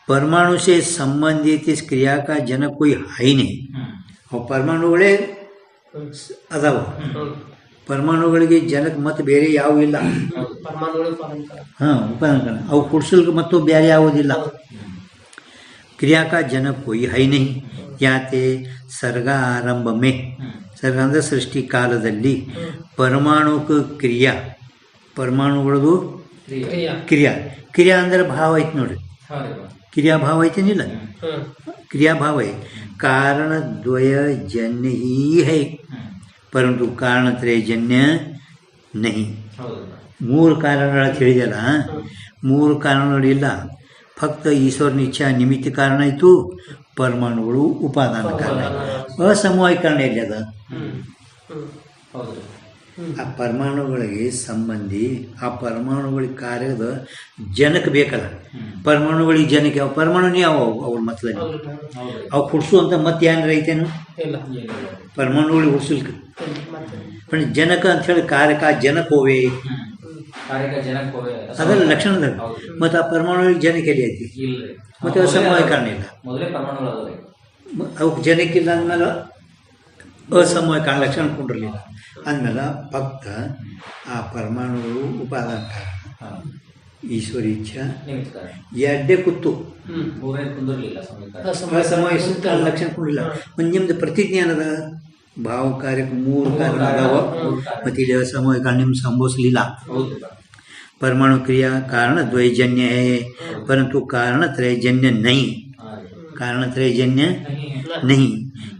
परमाणु से संबंधित इस क्रिया का जनक कोई है ही नहीं. और परमाणुಗಳೇ ಅದಾವ, ಪರಮಾಣುಗಳಿಗೆ ಜನಕ ಮತ್ತು ಬೇರೆ ಯಾವೂ ಇಲ್ಲ. ಪರಮಾಣುಗಳ ಉತ್ಪಾದನ ಕಾರಣ. ಹಾಂ, ಉಪಾದಾನ ಕಾರಣ. ಅವು ಹುಡ್ಸಲ್ಗೆ ಮತ್ತು ಬೇರೆ ಯಾವುದಿಲ್ಲ. क्रिया का जनक कोई है ही नहीं. ಯಾತೆ ಸರ್ಗ ಆರಂಭ ಮೇ, ಸರ್ಗ ಅಂದರೆ ಸೃಷ್ಟಿ ಕಾಲದಲ್ಲಿ ಪರಮಾಣುಕ ಕ್ರಿಯಾ, ಪರಮಾಣುಗಳದು ಕ್ರಿಯಾ. ಕ್ರಿಯಾ, ಕ್ರಿಯಾ ಅಂದರೆ ಭಾವ ಐತಿ ನೋಡ್ರಿ. ಹೌದಲ್ಲ ಕ್ರಿಯಾ ಭಾವ ಐತೇನಿಲ್ಲ, ಹ್ಮ್. क्रिया भाव है. कारण द्वय जन्य ही है, परंतु कारण त्रय जन्य नहीं. ಹೌದಲ್ಲ ಮೂರು ಕಾರಣಗಳ ತಿಳಿದಲ್ಲ, ಮೂರು ಕಾರಣಗಳಿಲ್ಲ. ಫಕ್ತ ಈಶ್ವರನ ಇಚ್ಛಾ ನಿಮಿತ್ತ ಕಾರಣ ಆಯಿತು, ಪರಮಾಣುಗಳು ಉಪಾದಾನ ಕಾರಣ. ಅಸಮವಾಯ ಕಾರಣ ಎಲ್ಲಿ ಅದ? ಹ್ಮ್. ಹ್ಮ್. ಹೌದಲ್ಲ ಆ ಪರಮಾಣುಗಳಿಗೆ ಸಂಬಂಧಿ ಆ ಪರಮಾಣುಗಳ ಕಾರ್ಯದ ಜನಕ್ಕೆ ಬೇಕಲ್ಲ. ಪರಮಾಣುಗಳಿಗೆ ಜನಕ್ಕೆ ಯಾವ ಪರಮಾಣುನೇ ಯಾವ ಅವ್ರ ಮತ್ತದಲ್ಲಿ ಹೌದು. ಹೌದಲ್ಲ ಅವು ಹುಡ್ಸುವಂಥ ಮತ್ತೆ ಏನಾರ ಐತೇನು? ಇಲ್ಲ. ಏನಿಲ್ಲ. ಪರಮಾಣುಗಳಿಗೆ ಹುಡ್ಸಲ್ಕ ಮತ್ತೆ पण ಜನಕ ಅಂತ ಹೇಳಿ ಕಾರ್ಯಕ ಜನಕ ಹೋವೆ ಕಾರ್ಯಕ ಜನಕ ಹೋವೆ ಅದೆಲ್ಲ ಲಕ್ಷಣದ. ಮತ್ತು ಆ ಪರಮಾಣುಗಳಿಗೆ ಜನಕ್ಕೆ ಎಲ್ಲಿ ಐತಿ? ಇಲ್ರಿ. ಮತ್ತೆ ಅಸಮವಾಯ ಕಾರಣ ಇಲ್ಲ. ಮೊದಲೇ ಪರಮಾಣುಗಳು ಅದಾವೆ. ಅವಕ್ಕೆ ಜನಕ್ಕಿಲ್ಲ ಅಂದಮೇಲೆ ಅಸಮವಾಯ ಕಾರಣ ಲಕ್ಷಣ ಕೊಂಡಿರಲಿಲ್ಲ ಅಂದಮೇಲೆ ಭಕ್ತ ಆ ಪರಮಾಣುಗಳು ಉಪಾದಾನ ಕಾರಣ, ಈಶ್ವರ ಇಚ್ಛಾ ನಿಮಿತ್ತ ಕಾರಣ. ಎರಡೇ ಕೂತು ಹ್ಮ್. ಮೂರನೇ ಕುಂದಿರ್ಲಿಲ್ಲ ಸಮೀಕರಣ. ಅಸಮವಾಯ ಲಕ್ಷಣ ಕೊಂಡಿಲ್ಲ. ಒಂದು ನಿಮ್ದು ಪ್ರತಿಜ್ಞಾನದ ಭಾವ ಕಾರ್ಯಕ್ಕೆ ಮೂರು ಕಾರಣ ಅದಾವ, ಮತ್ತು ಇಲ್ಲಿ ಅಸಮವಾಯ ಕಾರಣ ನಿಮ್ಗೆ ಸಂಭವಿಸಲಿಲ್ಲ. ಹೌದಲ್ಲ परमाणु क्रिया कारण द्वैजन्य है, परंतु कारण त्रयजन्य नहीं. कारण त्रयजन्य नहीं.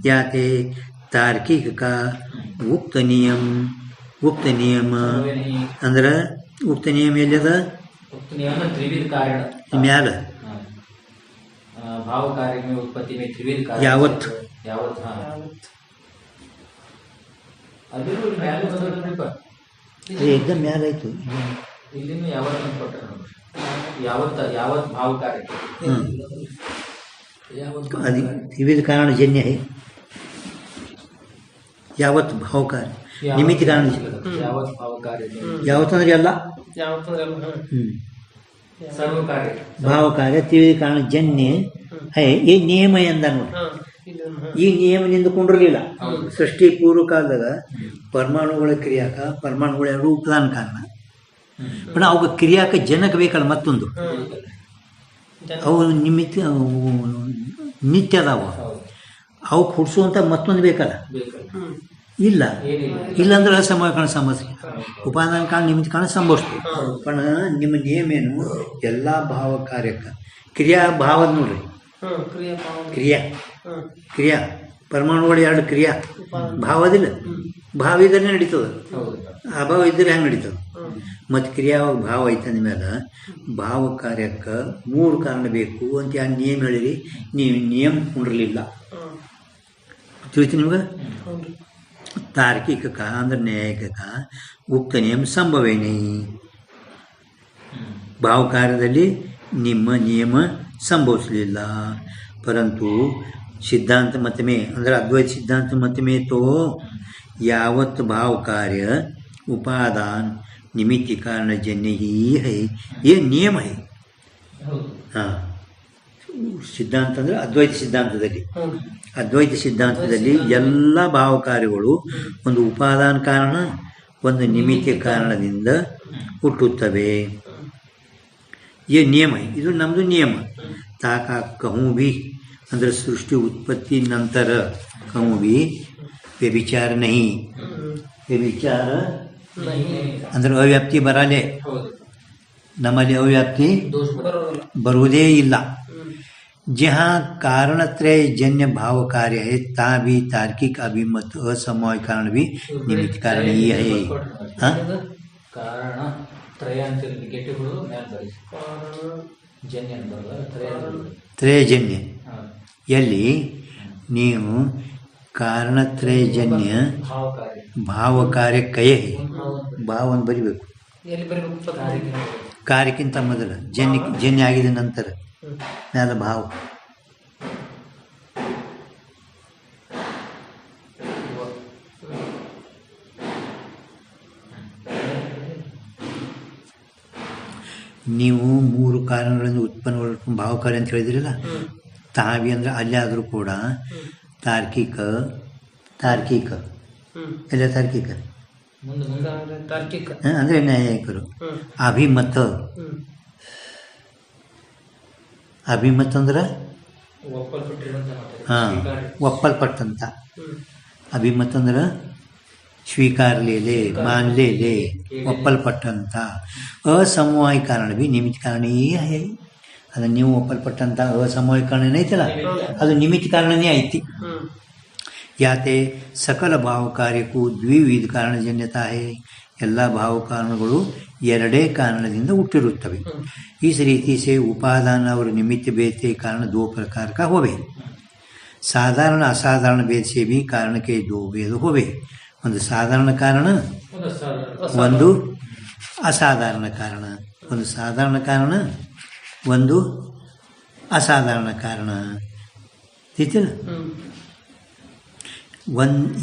याते तार्किक का उक्त नियम ಅಂದ್ರೆ ಉಕ್ತ ನಿಯಮ ಎಲ್ಲದ? उक्त नियम त्रिविध कारण ಮ್ಯಾಲ भाव कार्य में उत्पत्ति में त्रिविध कारण यावत हाँ ಅದು ಮ್ಯಾಲೆ ಬಂದದ್ರಿಪ್ಪ. एकदम ಮ್ಯಾಲ ಆಯ್ತು. ಇಲ್ಲಿನೂ ಯಾವತ್ ಅಂತ ಕೊಟ್ಟರೆ ನೋಡ್ರಿ. ಯಾವತ್ ಭಾವ ಕಾರ್ಯ ಅದು ವಿವಿಧ ಕಾರಣ ಜನ್ಯ है. ಯಾವತ್ ಭಾವ ಕಾರ್ಯ ನಿಮಿತ್ತ ಕಾರಣ. ಯಾವತ್ ಭಾವ ಕಾರ್ಯ ಯಾವತ್ತಂದ್ರೆ ಎಲ್ಲ ಯಾವತ್ತಂದ್ರೆ ಸರ್ವ ಕಾರ್ಯ ಭಾವ ಕಾರ್ಯ ತ್ರಿವಿಧ ಕಾರಣ ಜನ್ಯ है. ಈ ನಿಯಮ ಎಂದ ನೋಡಿ. ಈ ನಿಯಮದಿಂದ ಕೊಂಡಿರಲಿಲ್ಲ. ಸೃಷ್ಟಿ ಪೂರ್ವ ಕಾಲದಾಗ ಪರಮಾಣುಗಳ ಕ್ರಿಯಾಕ ಪರಮಾಣುಗಳ ಎರಡು ಉಪಾದಾನ ಕಾರಣ. ಬಟ್ ಅವಾಗ ಕ್ರಿಯಾಕ ಜನಕ ಬೇಕಲ್ಲ ಮತ್ತೊಂದು. ಅವು ನಿಮಿತ್ತ ನಿತ್ಯ ಅದಾವ, ಅವು ಹುಡ್ಸುವಂಥ ಮತ್ತೊಂದು ಬೇಕಲ್ಲ. ಇಲ್ಲ ಇಲ್ಲಾಂದ್ರೆ ಅಸಮವಾಯ ಕಾರಣ ಸಮಸ್ಯೆ. ಉಪಾದಾನ ಕಾರಣ ನಿಮಿತ್ತ ಕಾರಣ ಸಂಭವಿಸ್ತು. पण ನಿಮ್ಮ ನಿಯಮ ಏನು? ಎಲ್ಲ ಭಾವ ಕಾರ್ಯಕ್ಕೆ ಕ್ರಿಯಾ ಭಾವದ ನೋಡ್ರಿ. ಕ್ರಿಯಾ ಕ್ರಿಯಾ ಪರಮಾಣುಗಳು ಎರಡು ಕ್ರಿಯಾ ಭಾವದಿಲ್ಲ. ಭಾವ ಇದ್ರೆ ನಡೀತದೆ, ಅಭಾವ ಇದ್ರೆ ಹೆಂಗೆ ನಡೀತದೆ? ಮತ್ತು ಕ್ರಿಯಾ ಭಾವ ಐತಂದ ಮೇಲೆ ಭಾವ ಕಾರ್ಯಕ್ಕೆ ಮೂರು ಕಾರಣ ಬೇಕು ಅಂತ ಯಾವ ನಿಯಮ ಹೇಳಿರಿ? ನೀವು ನಿಯಮ ಕೊಂಡಿರಲಿಲ್ಲ. ತಿಳಿತು ನಿಮ್ಗೆ? ತಾರ್ಕಿಕ ಅಂದ್ರೆ ನ್ಯಾಯಿಕ ಉಕ್ತ ನಿಯಮ ಸಂಭವೇನೇ. ಭಾವ ಕಾರ್ಯದಲ್ಲಿ ನಿಮ್ಮ ನಿಯಮ ಸಂಭವಿಸಲಿಲ್ಲ. परंतु सिद्धांत मत में अंदर अद्वैत सिद्धांत मत में तो यावत भाव कार्य उपादान निमित्त कारण जन्य ही है, ये नियम है. हाँ, ಸಿದ್ಧಾಂತ ಅಂದರೆ ಅದ್ವೈತ ಸಿದ್ಧಾಂತದಲ್ಲಿ. ಅದ್ವೈತ ಸಿದ್ಧಾಂತದಲ್ಲಿ ಎಲ್ಲ ಭಾವ ಕಾರ್ಯಗಳು ಒಂದು ಉಪಾದಾನ ಕಾರಣ ಒಂದು ನಿಮಿತ್ತ ಕಾರಣದಿಂದ ಹುಟ್ಟುತ್ತವೆ. ये नियम है. ಇದು ನಮ್ಮದು ನಿಯಮ. ताका कहूँ भी अंदर सृष्टि उत्पत्ति नंतर कहूँ भी व्यभिचार नहीं. ಈ ವಿಚಾರ नाही ಅಂದ್ರೆ ಅವ್ಯಾಪ್ತಿ ಬರಲೇ, ಹೌದು, ನಮ್ಮಲ್ಲಿ ಅವ್ಯಾಪ್ತಿ ದೋಷ बरोबर ಬರುವುದೇ ಇಲ್ಲ. हम्म. जहाँ कारणत्रय जन्य भाव कार्य है ता भी तार्किक अभिमत असमवाय कारण भी निमित्त कारण ही है. हाँ? ಕಾರಣ ತ್ರಯ ಅಂತ ಗೆಟ್ಟಿಗಳು ಮ್ಯಾಲ್ ಬರೀ कारण ಜನ್ಯ ಅಂತ ಬರಲ್ಲ, ತ್ರಯ ಅಂತ ಬರೀ. ತ್ರಯಜನ್ಯ ಹಾ. ಎಲ್ಲಿ ನೀವು ಕಾರಣತ್ರಯಜನ್ಯ ಭಾವ ಕಾರ್ಯ ಭಾವ ಕಾರ್ಯ ಕಯೇ ಭಾವ ಭಾವವನ್ನು ಬರಿಬೇಕು. ಎಲ್ಲಿ ಬರೀಬೇಕು ಪದ? ಕಾರ್ಯಕ್ಕಿಂತ ಮೊದಲು ಜನ್ಯ ಆಗಿದ ನಂತರ ಹ್ಮ್. ಮ್ಯಾಲ ಭಾವ. ನೀವು ಮೂರು ಕಾರಣಗಳಿಂದ ಉತ್ಪನ್ನಗೊಳ್ಳುವ ಭಾವಕಾರ್ಯ ಅಂತ ಹೇಳಿದ್ರಲ್ಲ, ಹ್ಮ್. ತಾವಿ ಅಂದರೆ ಅಲ್ಲಿ ಆದರೂ ಕೂಡ ತಾರ್ಕಿಕ ತಾರ್ಕಿಕ ಹ್ಮ್. ಎಲ್ಲ ತಾರ್ಕಿಕ ಮುಂದೆ ಮುಂದೆ ತಾರ್ಕಿಕ. ಅಂದರೆ ನ್ಯಾಯಿಕರು. ಹ್ಮ್. ಅಭಿಮತ ಹ್ಮ್. ಅಭಿಮತ ಅಂದ್ರೆ ಒಪ್ಪಲ್ಪಟ್ಟಿರುವಂತ ಮಾತಾಡಿ. ಹಾಂ ಸ್ವೀಕಾರ. ಒಪ್ಪಲ್ಪಟ್ಟಂತ. ಹ್ಮ್. ಅಭಿಮತ ಅಂದ್ರೆ ಸ್ವೀಕಾರಲೇಲೆ ಮಾನ್ಲೇಲೆ ಒಪ್ಪಲ್ಪಟ್ಟಂತ. ಅಸಮವಾಯ ಕಾರಣ ಭೀ ನಿಮಿತ್ತ ಕಾರಣೀಯ ಹೈ. ಅದನ್ನು ನೀವು ಒಪ್ಪಲ್ಪಟ್ಟಂತ ಅಸಮವಾಯ ಕಾರಣ ಐತಲ್ಲ, ಅದು ನಿಮಿತ್ತ ಕಾರಣನೇ ಐತಿ. ಹ್ಮ್. ಯಾತೆ ಸಕಲ ಭಾವ ಕಾರ್ಯಕ್ಕೂ ದ್ವಿವಿಧ ಕಾರಣಜನ್ಯತಾ ಹೇ. ಎಲ್ಲ ಭಾವ ಕಾರಣಗಳು ಎರಡೇ ಕಾರಣದಿಂದ ಹುಟ್ಟಿರುತ್ತವೆ. इस रीति से उपादान और निमित्त भेद के कारण दो प्रकार का होवे. साधारण असाधारण भेद से भी कारण के दो भेद होवे. ಒಂದು ಸಾಧಾರಣ ಕಾರಣ, ಒಂದು ಸಾಧಾರಣ. ಒಂದು ಅಸಾಧಾರಣ ಕಾರಣ. ಒಂದು ಸಾಧಾರಣ ಕಾರಣ, ಒಂದು ಅಸಾಧಾರಣ ಕಾರಣ. ठीक है. हम्म.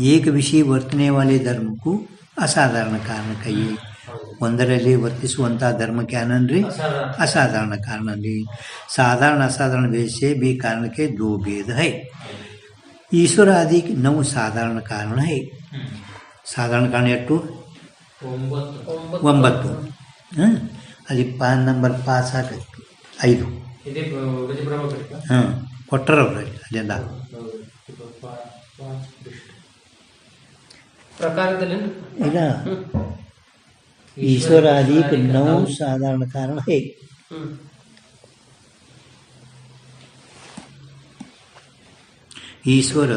एक विषय वर्तने वाले धर्म को असाधारण कारण कहिए. ಒಂದರಲ್ಲಿ ವರ್ತಿಸುವಂತಹ ಧರ್ಮಕ್ಕೆ ಏನನ್ರಿ? ಅಸಾಧಾರಣ. ಅಸಾಧಾರಣ ಕಾರಣ ರೀ. ಸಾಧಾರಣ ಅಸಾಧಾರಣ भेद से भी कारण के दो भेद है. ईश्वर आदि 9 साधारण कारण है. ಸಾಧಾರಣ ಕಾರಣ ಎಷ್ಟು? 9. ಅಲ್ಲಿ ಪಾನ್ ನಂಬರ್ ಪಾಸ್ ಹಾಕಿ 5. ಇದೇ ಗಜಪ್ರಭಾಕರಿಕ. ಹಾಂ ಕೊಟ್ಟರವ್ರು ಅಲ್ಲೆಲ್ಲ. ಪ್ರಕಾರದಲ್ಲಿ ಇಲ್ಲ, ईश्वर आदि 9 साधारण कारण है. ಹ್ಮ್. ईश्वर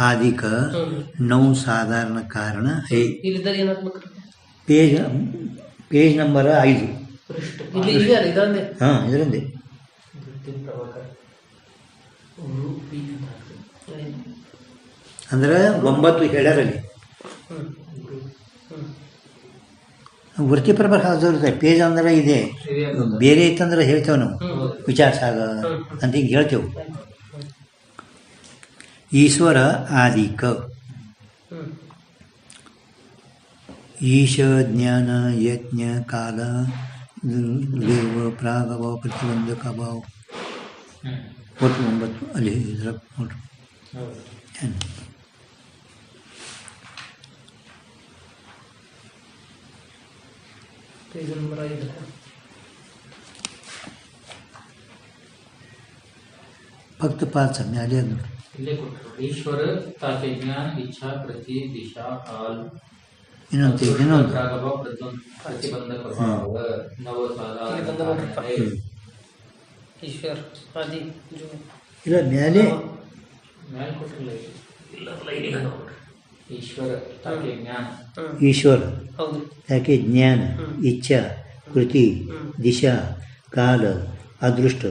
आदि का ಹ್ಮ್. 9 साधारण कारण है. ಇಲ್ಲಿದ್ದರೆ ಏನಾಗ್ಬೇಕು? Page number 5. ಇಲ್ಲಿ ಇದೆ ಅಲ್ಲ, ಇದಂದೆ. ಹಾಂ ಇದರಂದೆ. ಪ್ರಭಾಕರ್ ಅಂದ್ರೆ 9 ಹೇಳ್ಯಾರಲ್ಲಿ. ಹ್ಮ್. ಹ್ಮ್. ವೃತ್ತಿಪ್ರಭಾ ಹಾಕಿರುತ್ತೆ. ಪೇಜ್ ಅಂದ್ರೆ ಇದೆ, ಬೇರೆ ಇತ್ತಂದ್ರೆ ಹೇಳ್ತೇವೆ ನಾವು. ವಿಚಾರ ಸಾಗ ಅಂತ ಹಿಂಗೆ ಹೇಳ್ತೇವೆ. ಈಶ್ವರ ಆದಿಕ. ಹ್ಮ್. ಈಶ ಜ್ಞಾನ ಯಜ್ಞ ಕಾಲ ದೇವ ಪ್ರಾಗಭಾವ ಪ್ರತಿಬಂಧಕ ಭಾವ. ಒಟ್ಟು 9 ಅಲ್ಲಿ ಇದ್ರ ನೋಡ್ರಿ. Page number 5. फक्त 5 आले अजून. ಇಲ್ಲೇ ಕೊಟ್ಟರು. ಈಶ್ವರ ತಾಕೆ ಜ್ಞಾನ ಇಚ್ಛಾ ಪ್ರತಿ ದಿಶಾ ಕಾಲ ಇನ್ನೊಂದು ಪ್ರಾಗಭಾವ ಪ್ರತಿಬಂಧಕ ಭಾವ ನವ ಸಾಧಾರಣ. ईश्वर आदि जो ಇಲ್ಲ ಮೇಲೆ ಮ್ಯಾಲ್ ಕೊಟ್ಟಿಲ್ಲ ಇದು. ಈಶ್ವರ ತಾಕೆ ಜ್ಞಾನ. ಹ್ಮ್. ईश्वर ಹೌದು. त्याके ज्ञान इच्छा कृती दिशा काल ಅದೃಷ್ಟ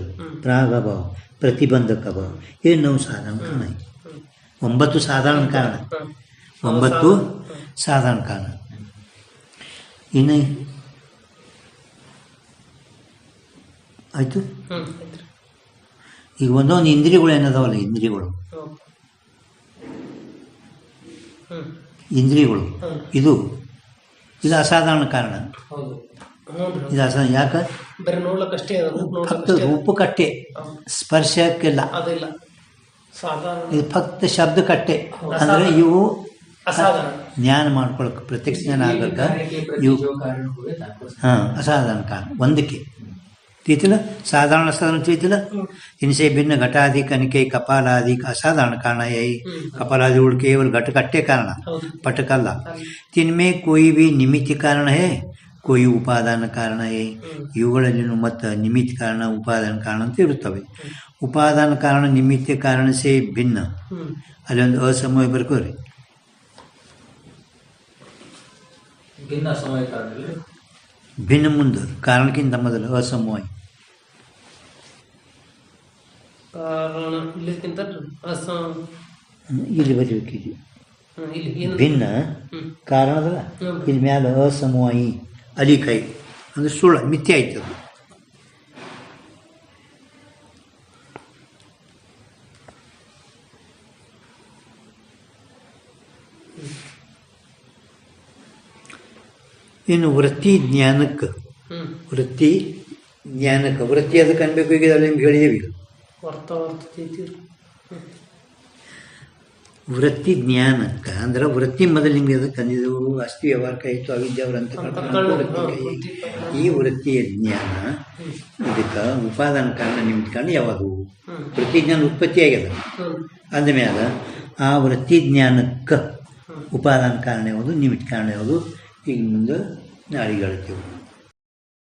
ಪ್ರಾಗಭಾವ ಪ್ರತಿಬಂಧಕ ಭಾವ. ಇದು 9 ಸಾಧಾರಣ ಕಾರಣ. 9 ಸಾಧಾರಣ ಕಾರಣ. 9 ಸಾಧಾರಣ ಕಾರಣ. ಇನ್ನು ಆಯಿತು. ಹ್ಮ್. ಈಗ ಒಂದೊಂದು ಇಂದ್ರಿಯಗಳು ಏನದಾವಲ್ಲ, ಇಂದ್ರಿಯಗಳು ಹೌದು. ಹ್ಮ್. ಇಂದ್ರಿಯಗಳು ಇದು ಅಸಾಧಾರಣ ಕಾರಣ. ಹೌದು. ಹ್ಞೂ. ಇದು ಅಸಾಧಾರಣ. ಯಾಕೆ? ಬರೀ ನೋಡ್ಲಕ್ಕಷ್ಟೇ ಅದು, ಫಕ್ತ ನೋಡ್ಲಕ್ಕಷ್ಟೇ ಅದು. ರೂಪಕಟ್ಟೆ, ಸ್ಪರ್ಶಕ್ಕಿಲ್ಲ. ಅದಿಲ್ಲ. ಸಾಧಾರಣ ಇದು ಫಕ್ತ ಶಬ್ದ ಕಟ್ಟೆ. ಅಂದ್ರೆ ಇವು ಅಸಾಧಾರಣ. ಜ್ಞಾನ ಮಾಡ್ಕೊಳಕ್ಕೆ, ಪ್ರತ್ಯಕ್ಷ ಜ್ಞಾನ ಆಗಕ್ಕೆ ಕಾರ್ಯಕ್ಕೆ ಇವು ಪ್ರತಿ ಕಾರಣ ಕೂಡ ತಾತ್ಪರ್ಯ. ಹಾಂ ಅಸಾಧಾರಣ ಕಾರಣ. ಒಂದಕ್ಕೆ ತಿಳಿತಿಲ್ಲ ಸಾಧಾರಣ ಸಾಧಾರಣ ತಿಳಿತಿಲ್ಲ इनसे भिन्न घटादि कनिके कपालादि का असाधारण कारण यही कपालादि उड़ केवल घट कट्टे कारण पटकल तिनमें कोई भी निमित्त कारण है कोई ಉಪಾದಾನ ಕಾರಣ है ಇವುಗಳಲ್ಲಿ ಮತ್ತು ನಿಮಿತ್ತ ಕಾರಣ ಉಪಾದಾನ ಕಾರಣ ಅಂತ ಇರುತ್ತವೆ ಉಪಾದಾನ ಕಾರಣ ನಿಮಿತ್ತ ಕಾರಣ ಸೇ ಭಿನ್ನ ಅಲ್ಲಿ ಒಂದು ಅಸಮಯ ಬರ್ಕೋರಿ ಭಿನ್ನ ಸಮಯ ಕಾರಣ ಭಿನ್ನ ಮುಂದೆ ಕಾರಣಕ್ಕಿಂತ ಮೊದಲು ಅಸಮಯ ಕಾರಣ ಇಲ್ಲಕ್ಕಿಂತ ಇಲ್ಲಿ ಬರಬೇಕಿದೆ ಇಲ್ಲಿ ಭಿನ್ನ ಕಾರಣದಲ್ಲ ಇಲ್ಲಿ ಮ್ಯಾಲ ಅಸಮವಾಯಿ ಅಲಿಕೈ ಅಂದ್ರೆ ಸುಳ್ಳು ಮಿಥ್ಯೆ ಆಯ್ತದು ಇನ್ನು ವೃತ್ತಿ ಜ್ಞಾನಕ್ಕೆ ವೃತ್ತಿ ಅದಕ್ಕೆ ಅನ್ಬೇಕು ಈಗ ಅಲ್ಲಿ ನಿಮ್ಗೆ ಹೇಳಿದೇವಿ ವೃತ್ತಿ ಜ್ಞಾನಕ್ಕೆ ಅಂದ್ರೆ ವೃತ್ತಿ ಮೊದಲು ನಿಮ್ಗೆ ಅದಕ್ಕೆ ಅಂದಿದ್ದವರು ಅಸ್ತಿ ವ್ಯವಹಾರಕ ಇತ್ತು ಅವಿದ್ಯಾವ್ರ ಅಂತ ಈ ವೃತ್ತಿಯ ಜ್ಞಾನ ಇದಕ್ಕೆ ಉಪಾದಾನ ಕಾರಣ ನಿಮಿತ್ತ ಕಾರಣ ಯಾವುದು ವೃತ್ತಿ ಜ್ಞಾನ ಉತ್ಪತ್ತಿ ಆಗ್ಯದ ಅಂದಮೇಲೆ ಆ ವೃತ್ತಿ ಜ್ಞಾನಕ್ಕೆ ಉಪಾದಾನ ಕಾರಣ ಯಾವುದು ನಿಮಿತ್ತ ಕಾರಣ ಯಾವುದು ಈಗ ಮುಂದೆ ನಾಳೆಗೆ ಹೇಳ್ತೇವೆ